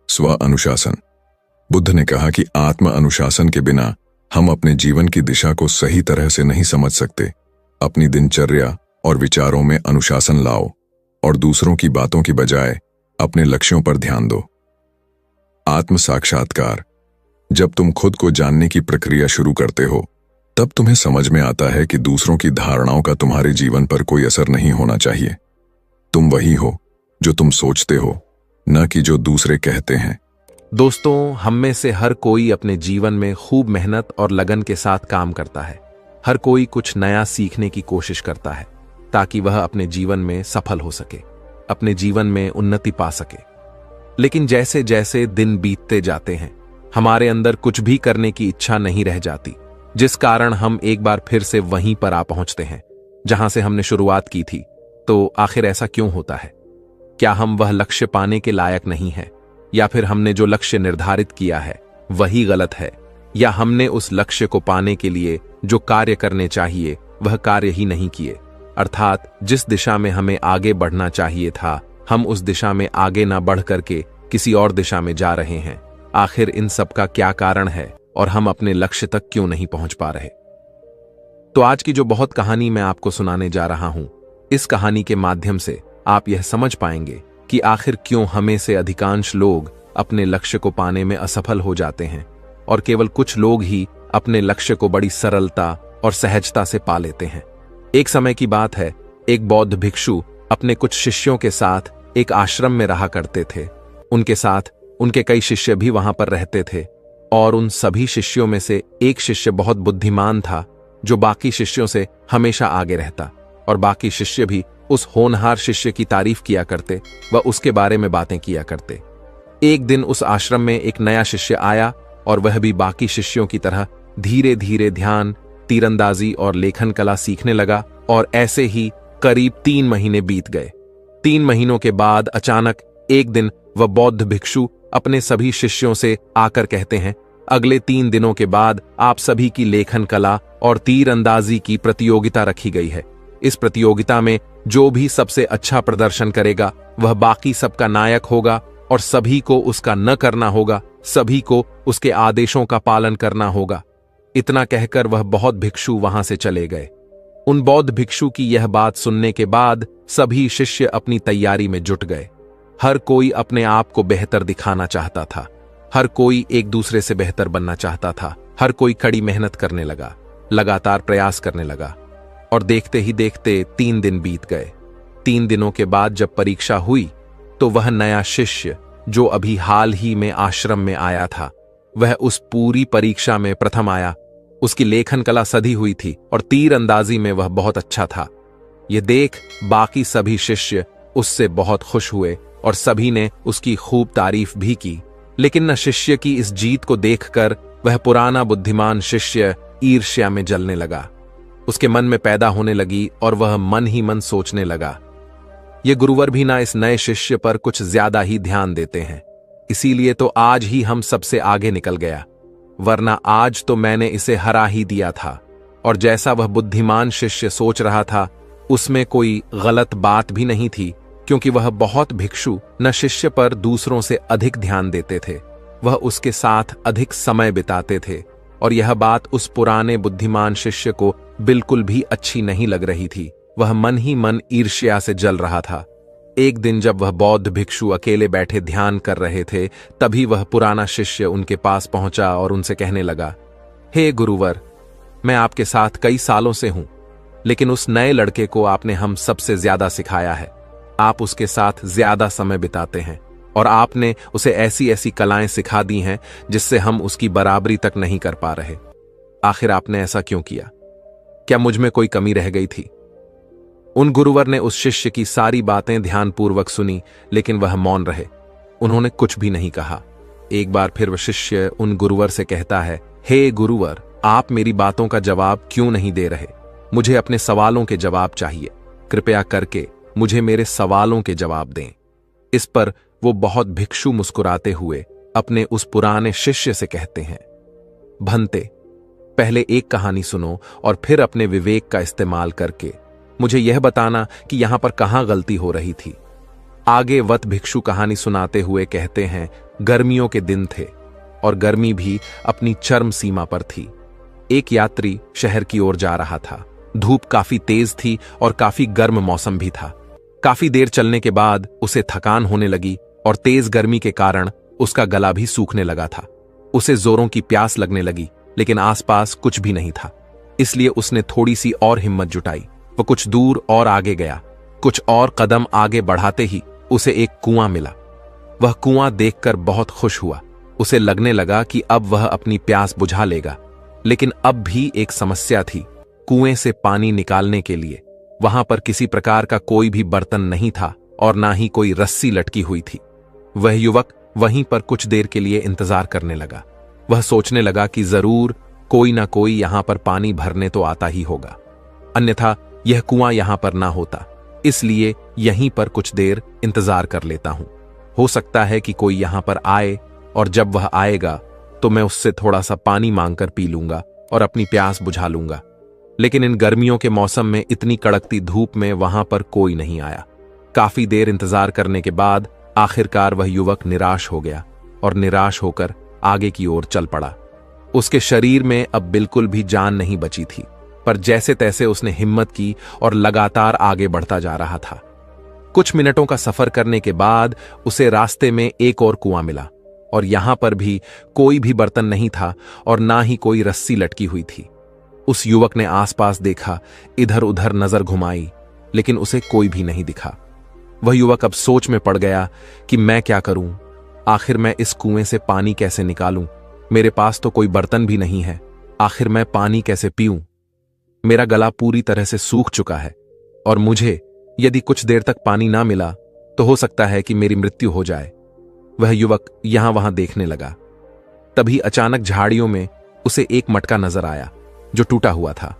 स्व अनुशासन। बुद्ध ने कहा कि आत्म अनुशासन के बिना हम अपने जीवन की दिशा को सही तरह से नहीं समझ सकते। अपनी दिनचर्या और विचारों में अनुशासन लाओ और दूसरों की बातों की बजाय अपने लक्ष्यों पर ध्यान दो। आत्म साक्षात्कार। जब तुम खुद को जानने की प्रक्रिया शुरू करते हो, तब तुम्हें समझ में आता है कि दूसरों की धारणाओं का तुम्हारे जीवन पर कोई असर नहीं होना चाहिए। तुम वही हो जो तुम सोचते हो, न कि जो दूसरे कहते हैं। दोस्तों, हम में से हर कोई अपने जीवन में खूब मेहनत और लगन के साथ काम करता है। हर कोई कुछ नया सीखने की कोशिश करता है ताकि वह अपने जीवन में सफल हो सके, अपने जीवन में उन्नति पा सके। लेकिन जैसे जैसे दिन बीतते जाते हैं, हमारे अंदर कुछ भी करने की इच्छा नहीं रह जाती, जिस कारण हम एक बार फिर से वहीं पर आ पहुंचते हैं जहां से हमने शुरुआत की थी। तो आखिर ऐसा क्यों होता है? क्या हम वह लक्ष्य पाने के लायक नहीं हैं? या फिर हमने जो लक्ष्य निर्धारित किया है वही गलत है? या हमने उस लक्ष्य को पाने के लिए जो कार्य करने चाहिए वह कार्य ही नहीं किए? अर्थात जिस दिशा में हमें आगे बढ़ना चाहिए था, हम उस दिशा में आगे ना बढ़ करके किसी और दिशा में जा रहे हैं। आखिर इन सब का क्या कारण है और हम अपने लक्ष्य तक क्यों नहीं पहुंच पा रहे? तो आज की जो बहुत कहानी मैं आपको सुनाने जा रहा हूं, इस कहानी के माध्यम से आप यह समझ पाएंगे कि आखिर क्यों हमें से अधिकांश लोग अपने लक्ष्य को पाने में असफल हो जाते हैं और केवल कुछ लोग ही अपने लक्ष्य को बड़ी सरलता और सहजता से पा लेते हैं। एक समय की बात है, एक बौद्ध भिक्षु अपने कुछ शिष्यों के साथ एक आश्रम में रहा करते थे। उनके साथ उनके कई शिष्य भी वहां पर रहते थे और उन सभी शिष्यों में से एक शिष्य बहुत बुद्धिमान था, जो बाकी शिष्यों से हमेशा आगे रहता, और बाकी शिष्य भी उस होनहार शिष्य की तारीफ किया करते व उसके बारे में बातें किया करते। एक दिन उस आश्रम में एक नया शिष्य आया और वह भी बाकी शिष्यों की तरह धीरे धीरे ध्यान, तीरंदाजी और लेखन कला सीखने लगा। और ऐसे ही करीब 3 महीने बीत गए। 3 महीनों के बाद अचानक एक दिन वह बौद्ध भिक्षु अपने सभी शिष्यों से आकर कहते हैं, अगले 3 दिनों के बाद आप सभी की लेखन कला और तीरंदाजी की प्रतियोगिता रखी गई है। इस प्रतियोगिता में जो भी सबसे अच्छा प्रदर्शन करेगा वह बाकी सबका नायक होगा और सभी को उसका न करना होगा, सभी को उसके आदेशों का पालन करना होगा। इतना कहकर वह बौद्ध भिक्षु वहां से चले गए। उन बौद्ध भिक्षु की यह बात सुनने के बाद सभी शिष्य अपनी तैयारी में जुट गए। हर कोई अपने आप को बेहतर दिखाना चाहता था, हर कोई एक दूसरे से बेहतर बनना चाहता था। हर कोई कड़ी मेहनत करने लगा, लगातार प्रयास करने लगा। और देखते ही देखते 3 दिन बीत गए। 3 दिनों के बाद जब परीक्षा हुई तो वह नया शिष्य जो अभी हाल ही में आश्रम में आया था, वह उस पूरी परीक्षा में प्रथम आया। उसकी लेखन कला सधी हुई थी और तीर अंदाजी में वह बहुत अच्छा था। यह देख बाकी सभी शिष्य उससे बहुत खुश हुए और सभी ने उसकी खूब तारीफ भी की। लेकिन न शिष्य की इस जीत को देखकर वह पुराना बुद्धिमान शिष्य ईर्ष्या में जलने लगा। उसके मन में पैदा होने लगी और वह मन ही मन सोचने लगा, ये गुरुवर भी ना इस नए शिष्य पर कुछ ज्यादा ही ध्यान देते हैं, इसीलिए तो आज ही हम सबसे आगे निकल गया, वरना आज तो मैंने इसे हरा ही दिया था। और जैसा वह बुद्धिमान शिष्य सोच रहा था, उसमें कोई गलत बात भी नहीं थी, क्योंकि वह बहुत भिक्षु न शिष्य पर दूसरों से अधिक ध्यान देते थे, वह उसके साथ अधिक समय बिताते थे। और यह बात उस पुराने बुद्धिमान शिष्य को बिल्कुल भी अच्छी नहीं लग रही थी। वह मन ही मन ईर्ष्या से जल रहा था। एक दिन जब वह बौद्ध भिक्षु अकेले बैठे ध्यान कर रहे थे, तभी वह पुराना शिष्य उनके पास पहुंचा और उनसे कहने लगा, हे गुरुवर, मैं आपके साथ कई सालों से हूं, लेकिन उस नए लड़के को आपने हम सबसे ज्यादा सिखाया है। आप उसके साथ ज्यादा समय बिताते हैं और आपने उसे ऐसी ऐसी कलाएं सिखा दी हैं जिससे हम उसकी बराबरी तक नहीं कर पा रहे। आखिर आपने ऐसा क्यों किया? क्या मुझ में कोई कमी रह गई थी? उन गुरुवर ने उस शिष्य की सारी बातें ध्यानपूर्वक सुनी, लेकिन वह मौन रहे। उन्होंने कुछ भी नहीं कहा। एक बार फिर वह शिष्य उन गुरुवर से कहता है, हे गुरुवर, आप मेरी बातों का जवाब क्यों नहीं दे रहे? मुझे अपने सवालों के जवाब चाहिए। कृपया करके मुझे मेरे सवालों के जवाब दें। इस पर वो बहुत भिक्षु मुस्कुराते हुए अपने उस पुराने शिष्य से कहते हैं, भंते, पहले एक कहानी सुनो और फिर अपने विवेक का इस्तेमाल करके मुझे यह बताना कि यहां पर कहां गलती हो रही थी। आगे वत भिक्षु कहानी सुनाते हुए कहते हैं, गर्मियों के दिन थे और गर्मी भी अपनी चरम सीमा पर थी। एक यात्री शहर की ओर जा रहा था। धूप काफी तेज थी और काफी गर्म मौसम भी था। काफी देर चलने के बाद उसे थकान होने लगी और तेज गर्मी के कारण उसका गला भी सूखने लगा था। उसे जोरों की प्यास लगने लगी, लेकिन आसपास कुछ भी नहीं था। इसलिए उसने थोड़ी सी और हिम्मत जुटाई। वह कुछ दूर और आगे गया। कुछ और कदम आगे बढ़ाते ही उसे एक कुआं मिला। वह कुआं देखकर बहुत खुश हुआ। उसे लगने लगा कि अब वह अपनी प्यास बुझा लेगा। लेकिन अब भी एक समस्या थी। कुएं से पानी निकालने के लिए वहां पर किसी प्रकार का कोई भी बर्तन नहीं था और ना ही कोई रस्सी लटकी हुई थी। वह युवक वहीं पर कुछ देर के लिए इंतजार करने लगा। वह सोचने लगा कि जरूर कोई ना कोई यहां पर पानी भरने तो आता ही होगा, अन्यथा यह कुआं यहां पर ना होता। इसलिए यहीं पर कुछ देर इंतजार कर लेता हूं। हो सकता है कि कोई यहां पर आए और जब वह आएगा तो मैं उससे थोड़ा सा पानी मांगकर पी लूंगा और अपनी प्यास बुझा लूंगा। लेकिन इन गर्मियों के मौसम में इतनी कड़कती धूप में वहां पर कोई नहीं आया। काफी देर इंतजार करने के बाद आखिरकार वह युवक निराश हो गया और निराश होकर आगे की ओर चल पड़ा। उसके शरीर में अब बिल्कुल भी जान नहीं बची थी, पर जैसे तैसे उसने हिम्मत की और लगातार आगे बढ़ता जा रहा था। कुछ मिनटों का सफर करने के बाद उसे रास्ते में एक और कुआं मिला और यहां पर भी कोई भी बर्तन नहीं था और ना ही कोई रस्सी लटकी हुई थी। उस युवक ने आसपास देखा, इधर उधर नजर घुमाई, लेकिन उसे कोई भी नहीं दिखा। वह युवक अब सोच में पड़ गया कि मैं क्या करूं, आखिर मैं इस कुएं से पानी कैसे निकालूं? मेरे पास तो कोई बर्तन भी नहीं है, आखिर मैं पानी कैसे पीऊं? मेरा गला पूरी तरह से सूख चुका है और मुझे यदि कुछ देर तक पानी ना मिला तो हो सकता है कि मेरी मृत्यु हो जाए। वह युवक यहां वहां देखने लगा। तभी अचानक झाड़ियों में उसे एक मटका नजर आया जो टूटा हुआ था।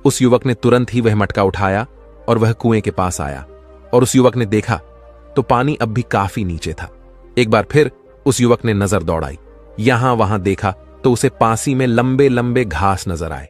उस युवक ने तुरंत ही वह मटका उठाया और वह कुएं के पास आया और उस युवक ने देखा तो पानी अब भी काफी नीचे था। एक बार फिर उस युवक ने नजर दौड़ाई, यहां वहां देखा तो उसे पासी में लंबे लंबे घास नजर आए।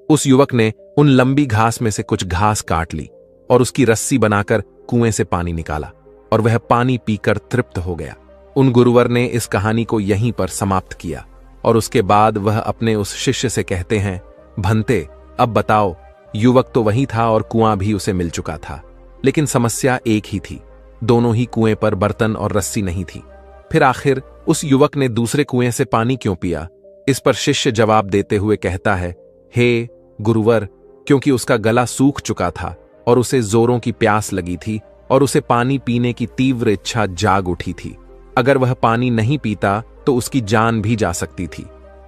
उस युवक ने उन लंबी घास में से कुछ घास काट ली और उसकी रस्सी बनाकर कुएं से पानी निकाला और वह पानी पीकर तृप्त हो गया। उन गुरुवर ने इस कहानी को यहीं पर समाप्त किया और उसके बाद वह अपने उस शिष्य से कहते हैं, भंते, अब बताओ, युवक तो वही था और कुआं भी उसे मिल चुका था, लेकिन समस्या एक ही थी, दोनों ही कुएं पर बर्तन और रस्सी नहीं थी। फिर आखिर उस युवक ने दूसरे कुएं से पानी क्यों पिया? इस पर शिष्य जवाब देते हुए कहता है, हे गुरुवर, क्योंकि उसका गला सूख चुका था और उसे जोरों की प्यास लगी थी और उसे पानी पीने की तीव्र इच्छा जाग उठी थी। अगर वह पानी नहीं पीता तो उसकी जान भी जा सकती थी।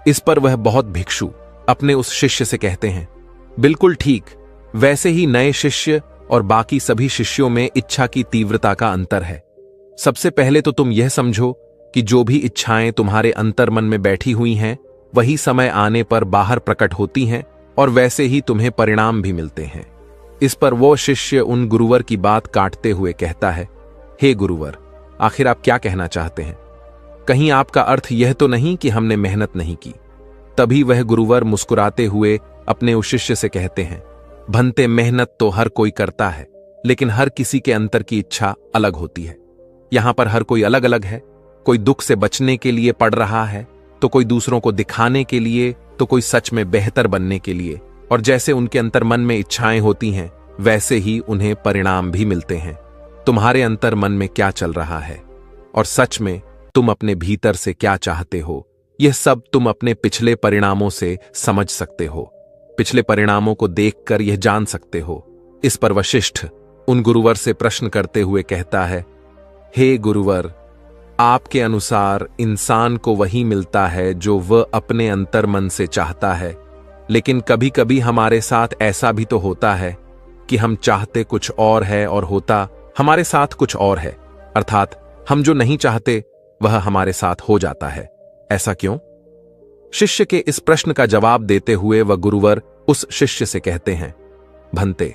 इस पर वह बहुत भिक्षु अपने उस शिष्य से कहते हैं, बिल्कुल ठीक, वैसे ही नए शिष्य और बाकी सभी शिष्यों में इच्छा की तीव्रता का अंतर है। सबसे पहले तो तुम यह समझो कि जो भी इच्छाएं तुम्हारे अंतर्मन में बैठी हुई हैं, वही समय आने पर बाहर प्रकट होती हैं और वैसे ही तुम्हें परिणाम भी मिलते हैं। इस पर वो शिष्य उन गुरुवर की बात काटते हुए कहता है, हे गुरुवर, आखिर आप क्या कहना चाहते हैं? कहीं आपका अर्थ यह तो नहीं कि हमने मेहनत नहीं की? तभी वह गुरुवर मुस्कुराते हुए अपने उस शिष्य से कहते हैं, भंते, मेहनत तो हर कोई करता है, लेकिन हर किसी के अंतर की इच्छा अलग होती है। यहां पर हर कोई अलग अलग है। कोई दुख से बचने के लिए पढ़ रहा है, तो कोई दूसरों को दिखाने के लिए, तो कोई सच में बेहतर बनने के लिए। और जैसे उनके अंतर मन में इच्छाएं होती हैं, वैसे ही उन्हें परिणाम भी मिलते हैं। तुम्हारे अंतर मन में क्या चल रहा है और सच में तुम अपने भीतर से क्या चाहते हो, यह सब तुम अपने पिछले परिणामों से समझ सकते हो। पिछले परिणामों को देखकर यह जान सकते हो। इस पर वशिष्ठ उन गुरुवर से प्रश्न करते हुए कहता है, हे गुरुवर, आपके अनुसार इंसान को वही मिलता है जो वह अपने अंतर मन से चाहता है, लेकिन कभी कभी हमारे साथ ऐसा भी तो होता है कि हम चाहते कुछ और है और होता हमारे साथ कुछ और है, अर्थात हम जो नहीं चाहते वह हमारे साथ हो जाता है। ऐसा क्यों? शिष्य के इस प्रश्न का जवाब देते हुए वह गुरुवर उस शिष्य से कहते हैं, भंते,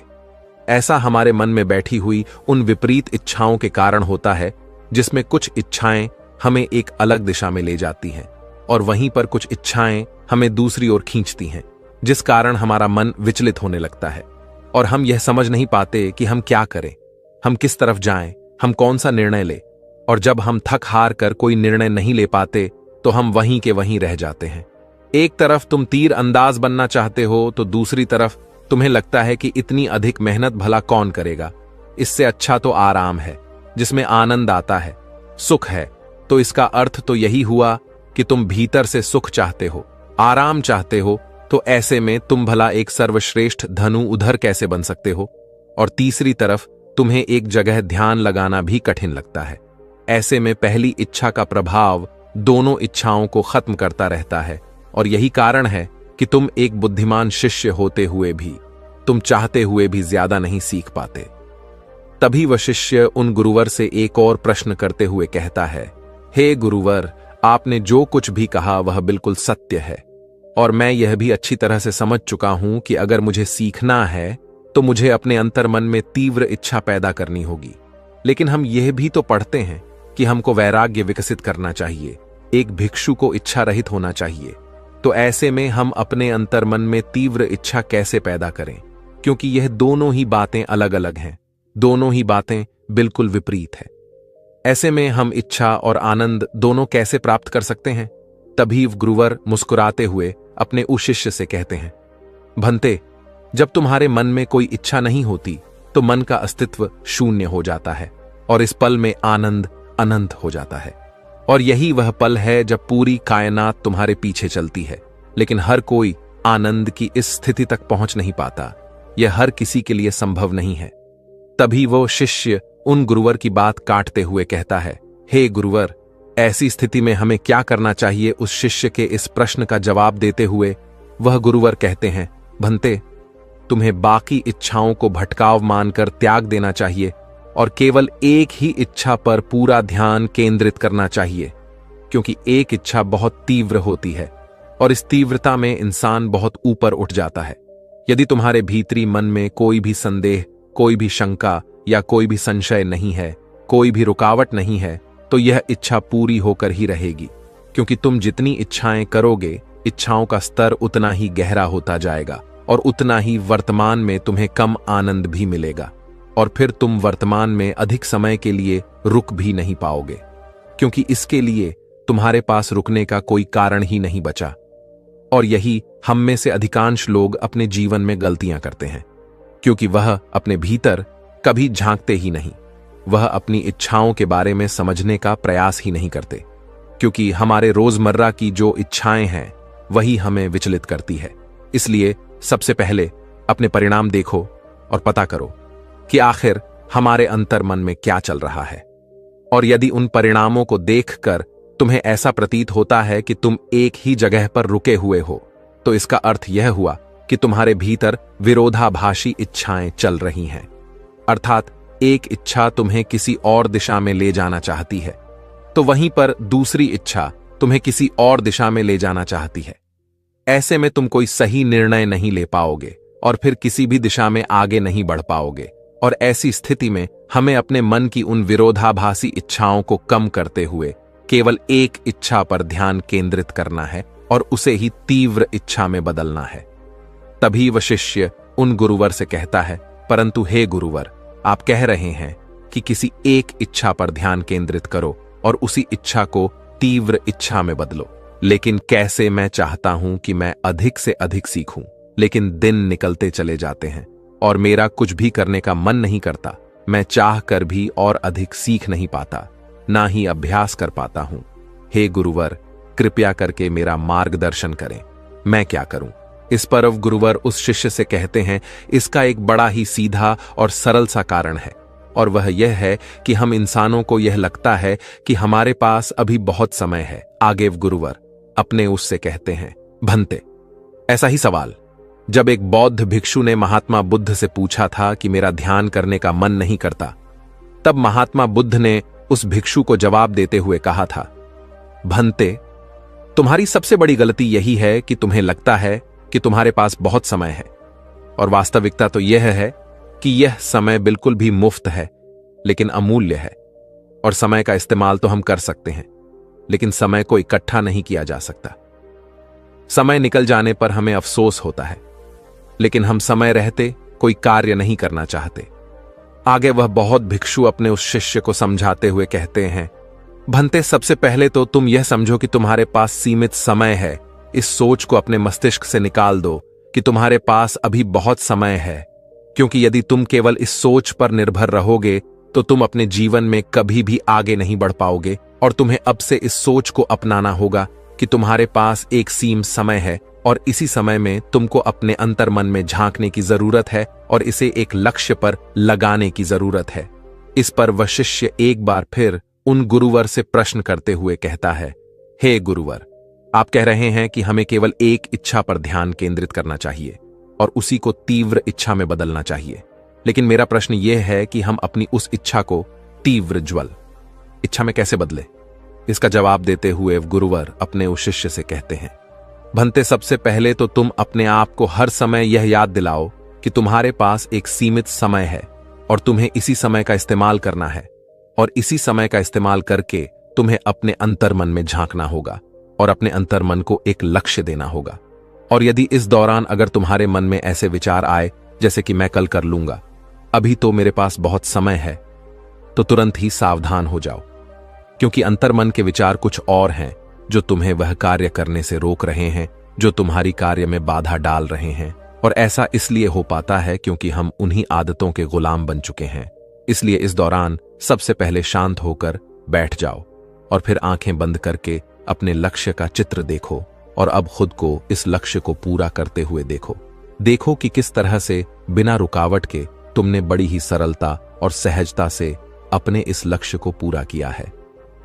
ऐसा हमारे मन में बैठी हुई उन विपरीत इच्छाओं के कारण होता है, जिसमें कुछ इच्छाएं हमें एक अलग दिशा में ले जाती हैं और वहीं पर कुछ इच्छाएं हमें दूसरी ओर खींचती हैं, जिस कारण हमारा मन विचलित होने लगता है और हम यह समझ नहीं पाते कि हम क्या करें, हम किस तरफ जाएं, हम कौन सा निर्णय लें। और जब हम थक हार कर कोई निर्णय नहीं ले पाते तो हम वहीं के वहीं रह जाते हैं। एक तरफ तुम तीर अंदाज बनना चाहते हो तो दूसरी तरफ तुम्हें लगता है कि इतनी अधिक मेहनत भला कौन करेगा, इससे अच्छा तो आराम है जिसमें आनंद आता है, सुख है। तो इसका अर्थ तो यही हुआ कि तुम भीतर से सुख चाहते हो, आराम चाहते हो, तो ऐसे में तुम भला एक सर्वश्रेष्ठ धनु उधर कैसे बन सकते हो? और तीसरी तरफ तुम्हें एक जगह ध्यान लगाना भी कठिन लगता है। ऐसे में पहली इच्छा का प्रभाव दोनों इच्छाओं को खत्म करता रहता है, और यही कारण है कि तुम एक बुद्धिमान शिष्य होते हुए भी तुम चाहते हुए भी ज्यादा नहीं सीख पाते। तभी वह शिष्य उन गुरुवर से एक और प्रश्न करते हुए कहता है, हे गुरुवर, आपने जो कुछ भी कहा वह बिल्कुल सत्य है, और मैं यह भी अच्छी तरह से समझ चुका हूं कि अगर मुझे सीखना है तो मुझे अपने अंतर्मन में तीव्र इच्छा पैदा करनी होगी। लेकिन हम यह भी तो पढ़ते हैं कि हमको वैराग्य विकसित करना चाहिए, एक भिक्षु को इच्छा रहित होना चाहिए। तो ऐसे में हम अपने अंतर्मन में तीव्र इच्छा कैसे पैदा करें? क्योंकि यह दोनों ही बातें अलग अलग हैं, दोनों ही बातें बिल्कुल विपरीत है। ऐसे में हम इच्छा और आनंद दोनों कैसे प्राप्त कर सकते हैं? तभी गुरुवर मुस्कुराते हुए अपने उस शिष्य से कहते हैं, भंते, जब तुम्हारे मन में कोई इच्छा नहीं होती तो मन का अस्तित्व शून्य हो जाता है और इस पल में आनंद अनंत हो जाता है। और यही वह पल है जब पूरी कायनात तुम्हारे पीछे चलती है। लेकिन हर कोई आनंद की इस स्थिति तक पहुंच नहीं पाता, यह हर किसी के लिए संभव नहीं है। तभी वो शिष्य उन गुरुवर की बात काटते हुए कहता है, हे गुरुवर, ऐसी स्थिति में हमें क्या करना चाहिए? उस शिष्य के इस प्रश्न का जवाब देते हुए वह गुरुवर कहते हैं, भंते, तुम्हें बाकी इच्छाओं को भटकाव मानकर त्याग देना चाहिए और केवल एक ही इच्छा पर पूरा ध्यान केंद्रित करना चाहिए, क्योंकि एक इच्छा बहुत तीव्र होती है और इस तीव्रता में इंसान बहुत ऊपर उठ जाता है। यदि तुम्हारे भीतरी मन में कोई भी संदेह, कोई भी शंका या कोई भी संशय नहीं है, कोई भी रुकावट नहीं है, तो यह इच्छा पूरी होकर ही रहेगी, क्योंकि तुम जितनी इच्छाएं करोगे, इच्छाओं का स्तर उतना ही गहरा होता जाएगा और उतना ही वर्तमान में तुम्हें कम आनंद भी मिलेगा, और फिर तुम वर्तमान में अधिक समय के लिए रुक भी नहीं पाओगे, क्योंकि इसके लिए तुम्हारे पास रुकने का कोई कारण ही नहीं बचा। और यही हम में से अधिकांश लोग अपने जीवन में गलतियां करते हैं, क्योंकि वह अपने भीतर कभी झांकते ही नहीं, वह अपनी इच्छाओं के बारे में समझने का प्रयास ही नहीं करते, क्योंकि हमारे रोजमर्रा की जो इच्छाएं हैं वही हमें विचलित करती है। इसलिए सबसे पहले अपने परिणाम देखो और पता करो कि आखिर हमारे अंतर्मन में क्या चल रहा है। और यदि उन परिणामों को देखकर तुम्हें ऐसा प्रतीत होता है कि तुम एक ही जगह पर रुके हुए हो, तो इसका अर्थ यह हुआ कि तुम्हारे भीतर विरोधाभासी इच्छाएं चल रही हैं। अर्थात एक इच्छा तुम्हें किसी और दिशा में ले जाना चाहती है, तो वहीं पर दूसरी इच्छा तुम्हें किसी और दिशा में ले जाना चाहती है। ऐसे में तुम कोई सही निर्णय नहीं ले पाओगे और फिर किसी भी दिशा में आगे नहीं बढ़ पाओगे। और ऐसी स्थिति में हमें अपने मन की उन विरोधाभासी इच्छाओं को कम करते हुए केवल एक इच्छा पर ध्यान केंद्रित करना है और उसे ही तीव्र इच्छा में बदलना है। तभी वह शिष्य उन गुरुवर से कहता है, परंतु हे गुरुवर, आप कह रहे हैं कि किसी एक इच्छा पर ध्यान केंद्रित करो और उसी इच्छा को तीव्र इच्छा में बदलो। लेकिन कैसे? मैं चाहता हूं कि मैं अधिक से अधिक सीखूं, लेकिन दिन निकलते चले जाते हैं और मेरा कुछ भी करने का मन नहीं करता। मैं चाह कर भी और अधिक सीख नहीं पाता, ना ही अभ्यास कर पाता हूं। हे गुरुवर, कृपया करके मेरा मार्गदर्शन करें, मैं क्या करूं? इस पर गुरुवर उस शिष्य से कहते हैं, इसका एक बड़ा ही सीधा और सरल सा कारण है, और वह यह है कि हम इंसानों को यह लगता है कि हमारे पास अभी बहुत समय है। आगे गुरुवर अपने उससे कहते हैं, भंते, ऐसा ही सवाल जब एक बौद्ध भिक्षु ने महात्मा बुद्ध से पूछा था कि मेरा ध्यान करने का मन नहीं करता, तब महात्मा बुद्ध ने उस भिक्षु को जवाब देते हुए कहा था, भंते, तुम्हारी सबसे बड़ी गलती यही है कि तुम्हें लगता है कि तुम्हारे पास बहुत समय है, और वास्तविकता तो यह है कि यह समय बिल्कुल भी मुफ्त है, लेकिन अमूल्य है। और समय का इस्तेमाल तो हम कर सकते हैं, लेकिन समय को इकट्ठा नहीं किया जा सकता। समय निकल जाने पर हमें अफसोस होता है, लेकिन हम समय रहते कोई कार्य नहीं करना चाहते। आगे वह बहुत भिक्षु अपने उस शिष्य को समझाते हुए कहते हैं, भंते, सबसे पहले तो तुम यह समझो कि तुम्हारे पास सीमित समय है। इस सोच को अपने मस्तिष्क से निकाल दो कि तुम्हारे पास अभी बहुत समय है, क्योंकि यदि तुम केवल इस सोच पर निर्भर रहोगे तो तुम अपने जीवन में कभी भी आगे नहीं बढ़ पाओगे, और तुम्हें अब से इस सोच को अपनाना होगा कि तुम्हारे पास एक सीमित समय है और इसी समय में तुमको अपने अंतर्मन में झांकने की जरूरत है और इसे एक लक्ष्य पर लगाने की जरूरत है। इस पर वह शिष्य एक बार फिर उन गुरुवर से प्रश्न करते हुए कहता है, हे गुरुवर, आप कह रहे हैं कि हमें केवल एक इच्छा पर ध्यान केंद्रित करना चाहिए और उसी को तीव्र इच्छा में बदलना चाहिए। लेकिन मेरा प्रश्न यह है कि हम अपनी उस इच्छा को तीव्र ज्वल इच्छा में कैसे बदले? इसका जवाब देते हुए गुरुवर अपने उस शिष्य से कहते हैं, भंते, सबसे पहले तो तुम अपने आप को हर समय यह याद दिलाओ कि तुम्हारे पास एक सीमित समय है और तुम्हें इसी समय का इस्तेमाल करना है और इसी समय का इस्तेमाल करके तुम्हें अपने अंतर्मन में झांकना होगा और अपने अंतर्मन को एक लक्ष्य देना होगा। और यदि इस दौरान अगर तुम्हारे मन में ऐसे विचार आए जैसे कि मैं कल कर लूंगा, अभी तो मेरे पास बहुत समय है, तो तुरंत ही सावधान हो जाओ, क्योंकि अंतर्मन के विचार कुछ और हैं जो तुम्हें वह कार्य करने से रोक रहे हैं जो तुम्हारी कार्य में बाधा डाल रहे हैं। और ऐसा इसलिए हो पाता है क्योंकि हम उन्हीं आदतों के गुलाम बन चुके हैं। इसलिए इस दौरान सबसे पहले शांत होकर बैठ जाओ और फिर आंखें बंद करके अपने लक्ष्य का चित्र देखो और अब खुद को इस लक्ष्य को पूरा करते हुए देखो कि किस तरह से बिना रुकावट के तुमने बड़ी ही सरलता और सहजता से अपने इस लक्ष्य को पूरा किया है।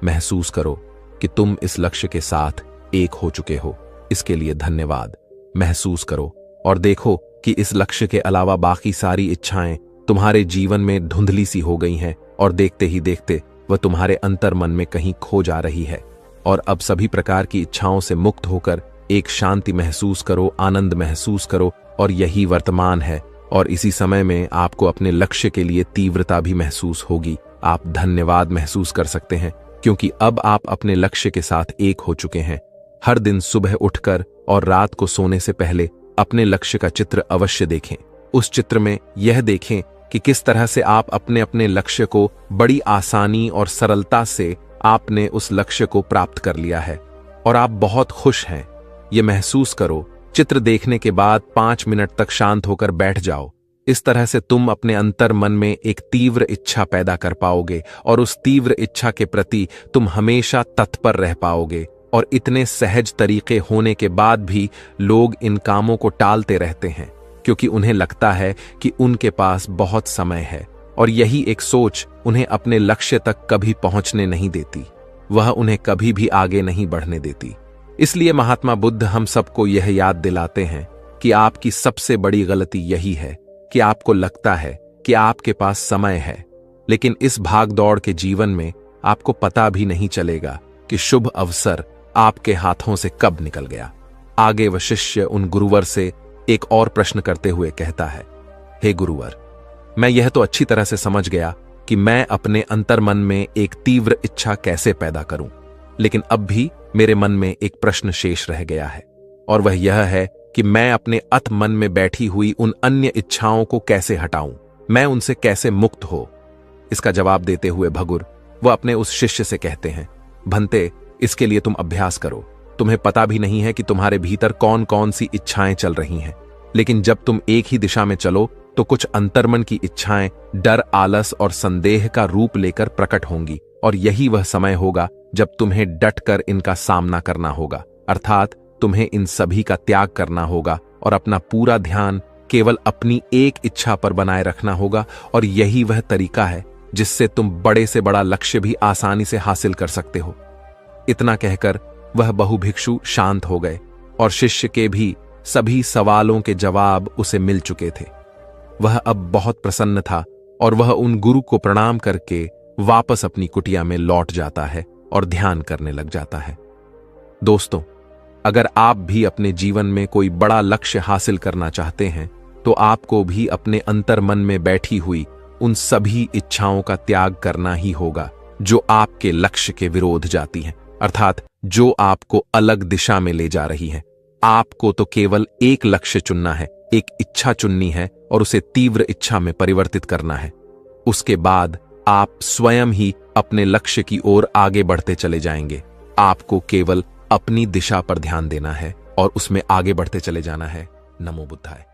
महसूस करो कि तुम इस लक्ष्य के साथ एक हो चुके हो। इसके लिए धन्यवाद। महसूस करो और देखो कि इस लक्ष्य के अलावा बाकी सारी इच्छाएं तुम्हारे जीवन में धुंधली सी हो गई हैं और देखते ही देखते वह तुम्हारे अंतर्मन में कहीं खो जा रही है। और अब सभी प्रकार की इच्छाओं से मुक्त होकर एक शांति महसूस करो, आनंद महसूस करो, और यही वर्तमान है। और इसी समय में आपको अपने लक्ष्य के लिए तीव्रता भी महसूस होगी। आप धन्यवाद महसूस कर सकते हैं क्योंकि अब आप अपने लक्ष्य के साथ एक हो चुके हैं। हर दिन सुबह उठकर और रात को सोने से पहले अपने लक्ष्य का चित्र अवश्य देखें। उस चित्र में यह देखें कि किस तरह से आप अपने अपने लक्ष्य को बड़ी आसानी और सरलता से आपने उस लक्ष्य को प्राप्त कर लिया है और आप बहुत खुश हैं। यह महसूस करो। चित्र देखने के बाद 5 मिनट तक शांत होकर बैठ जाओ। इस तरह से तुम अपने अंतर मन में एक तीव्र इच्छा पैदा कर पाओगे और उस तीव्र इच्छा के प्रति तुम हमेशा तत्पर रह पाओगे। और इतने सहज तरीके होने के बाद भी लोग इन कामों को टालते रहते हैं क्योंकि उन्हें लगता है कि उनके पास बहुत समय है और यही एक सोच उन्हें अपने लक्ष्य तक कभी पहुंचने नहीं देती। वह उन्हें कभी भी आगे नहीं बढ़ने देती। इसलिए महात्मा बुद्ध हम सबको यह याद दिलाते हैं कि आपकी सबसे बड़ी गलती यही है कि आपको लगता है कि आपके पास समय है, लेकिन इस भागदौड़ के जीवन में आपको पता भी नहीं चलेगा कि शुभ अवसर आपके हाथों से कब निकल गया। आगे वह शिष्य उन गुरुवर से एक और प्रश्न करते हुए कहता है, हे गुरुवर, मैं यह तो अच्छी तरह से समझ गया कि मैं अपने अंतर्मन में एक तीव्र इच्छा कैसे पैदा करूं, लेकिन अब भी मेरे मन में एक प्रश्न शेष रह गया है और वह यह है कि मैं अपने अत मन में बैठी हुई उन अन्य इच्छाओं को कैसे हटाऊं, मैं उनसे कैसे मुक्त हो। इसका जवाब देते हुए भगुर वह अपने उस शिष्य से कहते हैं, भंते, इसके लिए तुम अभ्यास करो। तुम्हें पता भी नहीं है कि तुम्हारे भीतर कौन कौन सी इच्छाएं चल रही हैं, लेकिन जब तुम एक ही दिशा में चलो तो कुछ अंतर्मन की इच्छाएं डर, आलस और संदेह का रूप लेकर प्रकट होंगी और यही वह समय होगा जब तुम्हें डटकर इनका सामना करना होगा। अर्थात तुम्हें इन सभी का त्याग करना होगा और अपना पूरा ध्यान केवल अपनी एक इच्छा पर बनाए रखना होगा। और यही वह तरीका है जिससे तुम बड़े से बड़ा लक्ष्य भी आसानी से हासिल कर सकते हो। इतना कहकर वह बहुभिक्षु शांत हो गए और शिष्य के भी सभी सवालों के जवाब उसे मिल चुके थे। वह अब बहुत प्रसन्न था और वह उन गुरु को प्रणाम करके वापस अपनी कुटिया में लौट जाता है और ध्यान करने लग जाता है। दोस्तों, अगर आप भी अपने जीवन में कोई बड़ा लक्ष्य हासिल करना चाहते हैं तो आपको भी अपने अंतर्मन में बैठी हुई उन सभी इच्छाओं का त्याग करना ही होगा जो आपके लक्ष्य के विरोध जाती हैं, अर्थात जो आपको अलग दिशा में ले जा रही है। आपको तो केवल एक लक्ष्य चुनना है, एक इच्छा चुननी है और उसे तीव्र इच्छा में परिवर्तित करना है। उसके बाद आप स्वयं ही अपने लक्ष्य की ओर आगे बढ़ते चले जाएंगे। आपको केवल अपनी दिशा पर ध्यान देना है और उसमें आगे बढ़ते चले जाना है। नमो बुद्धाय।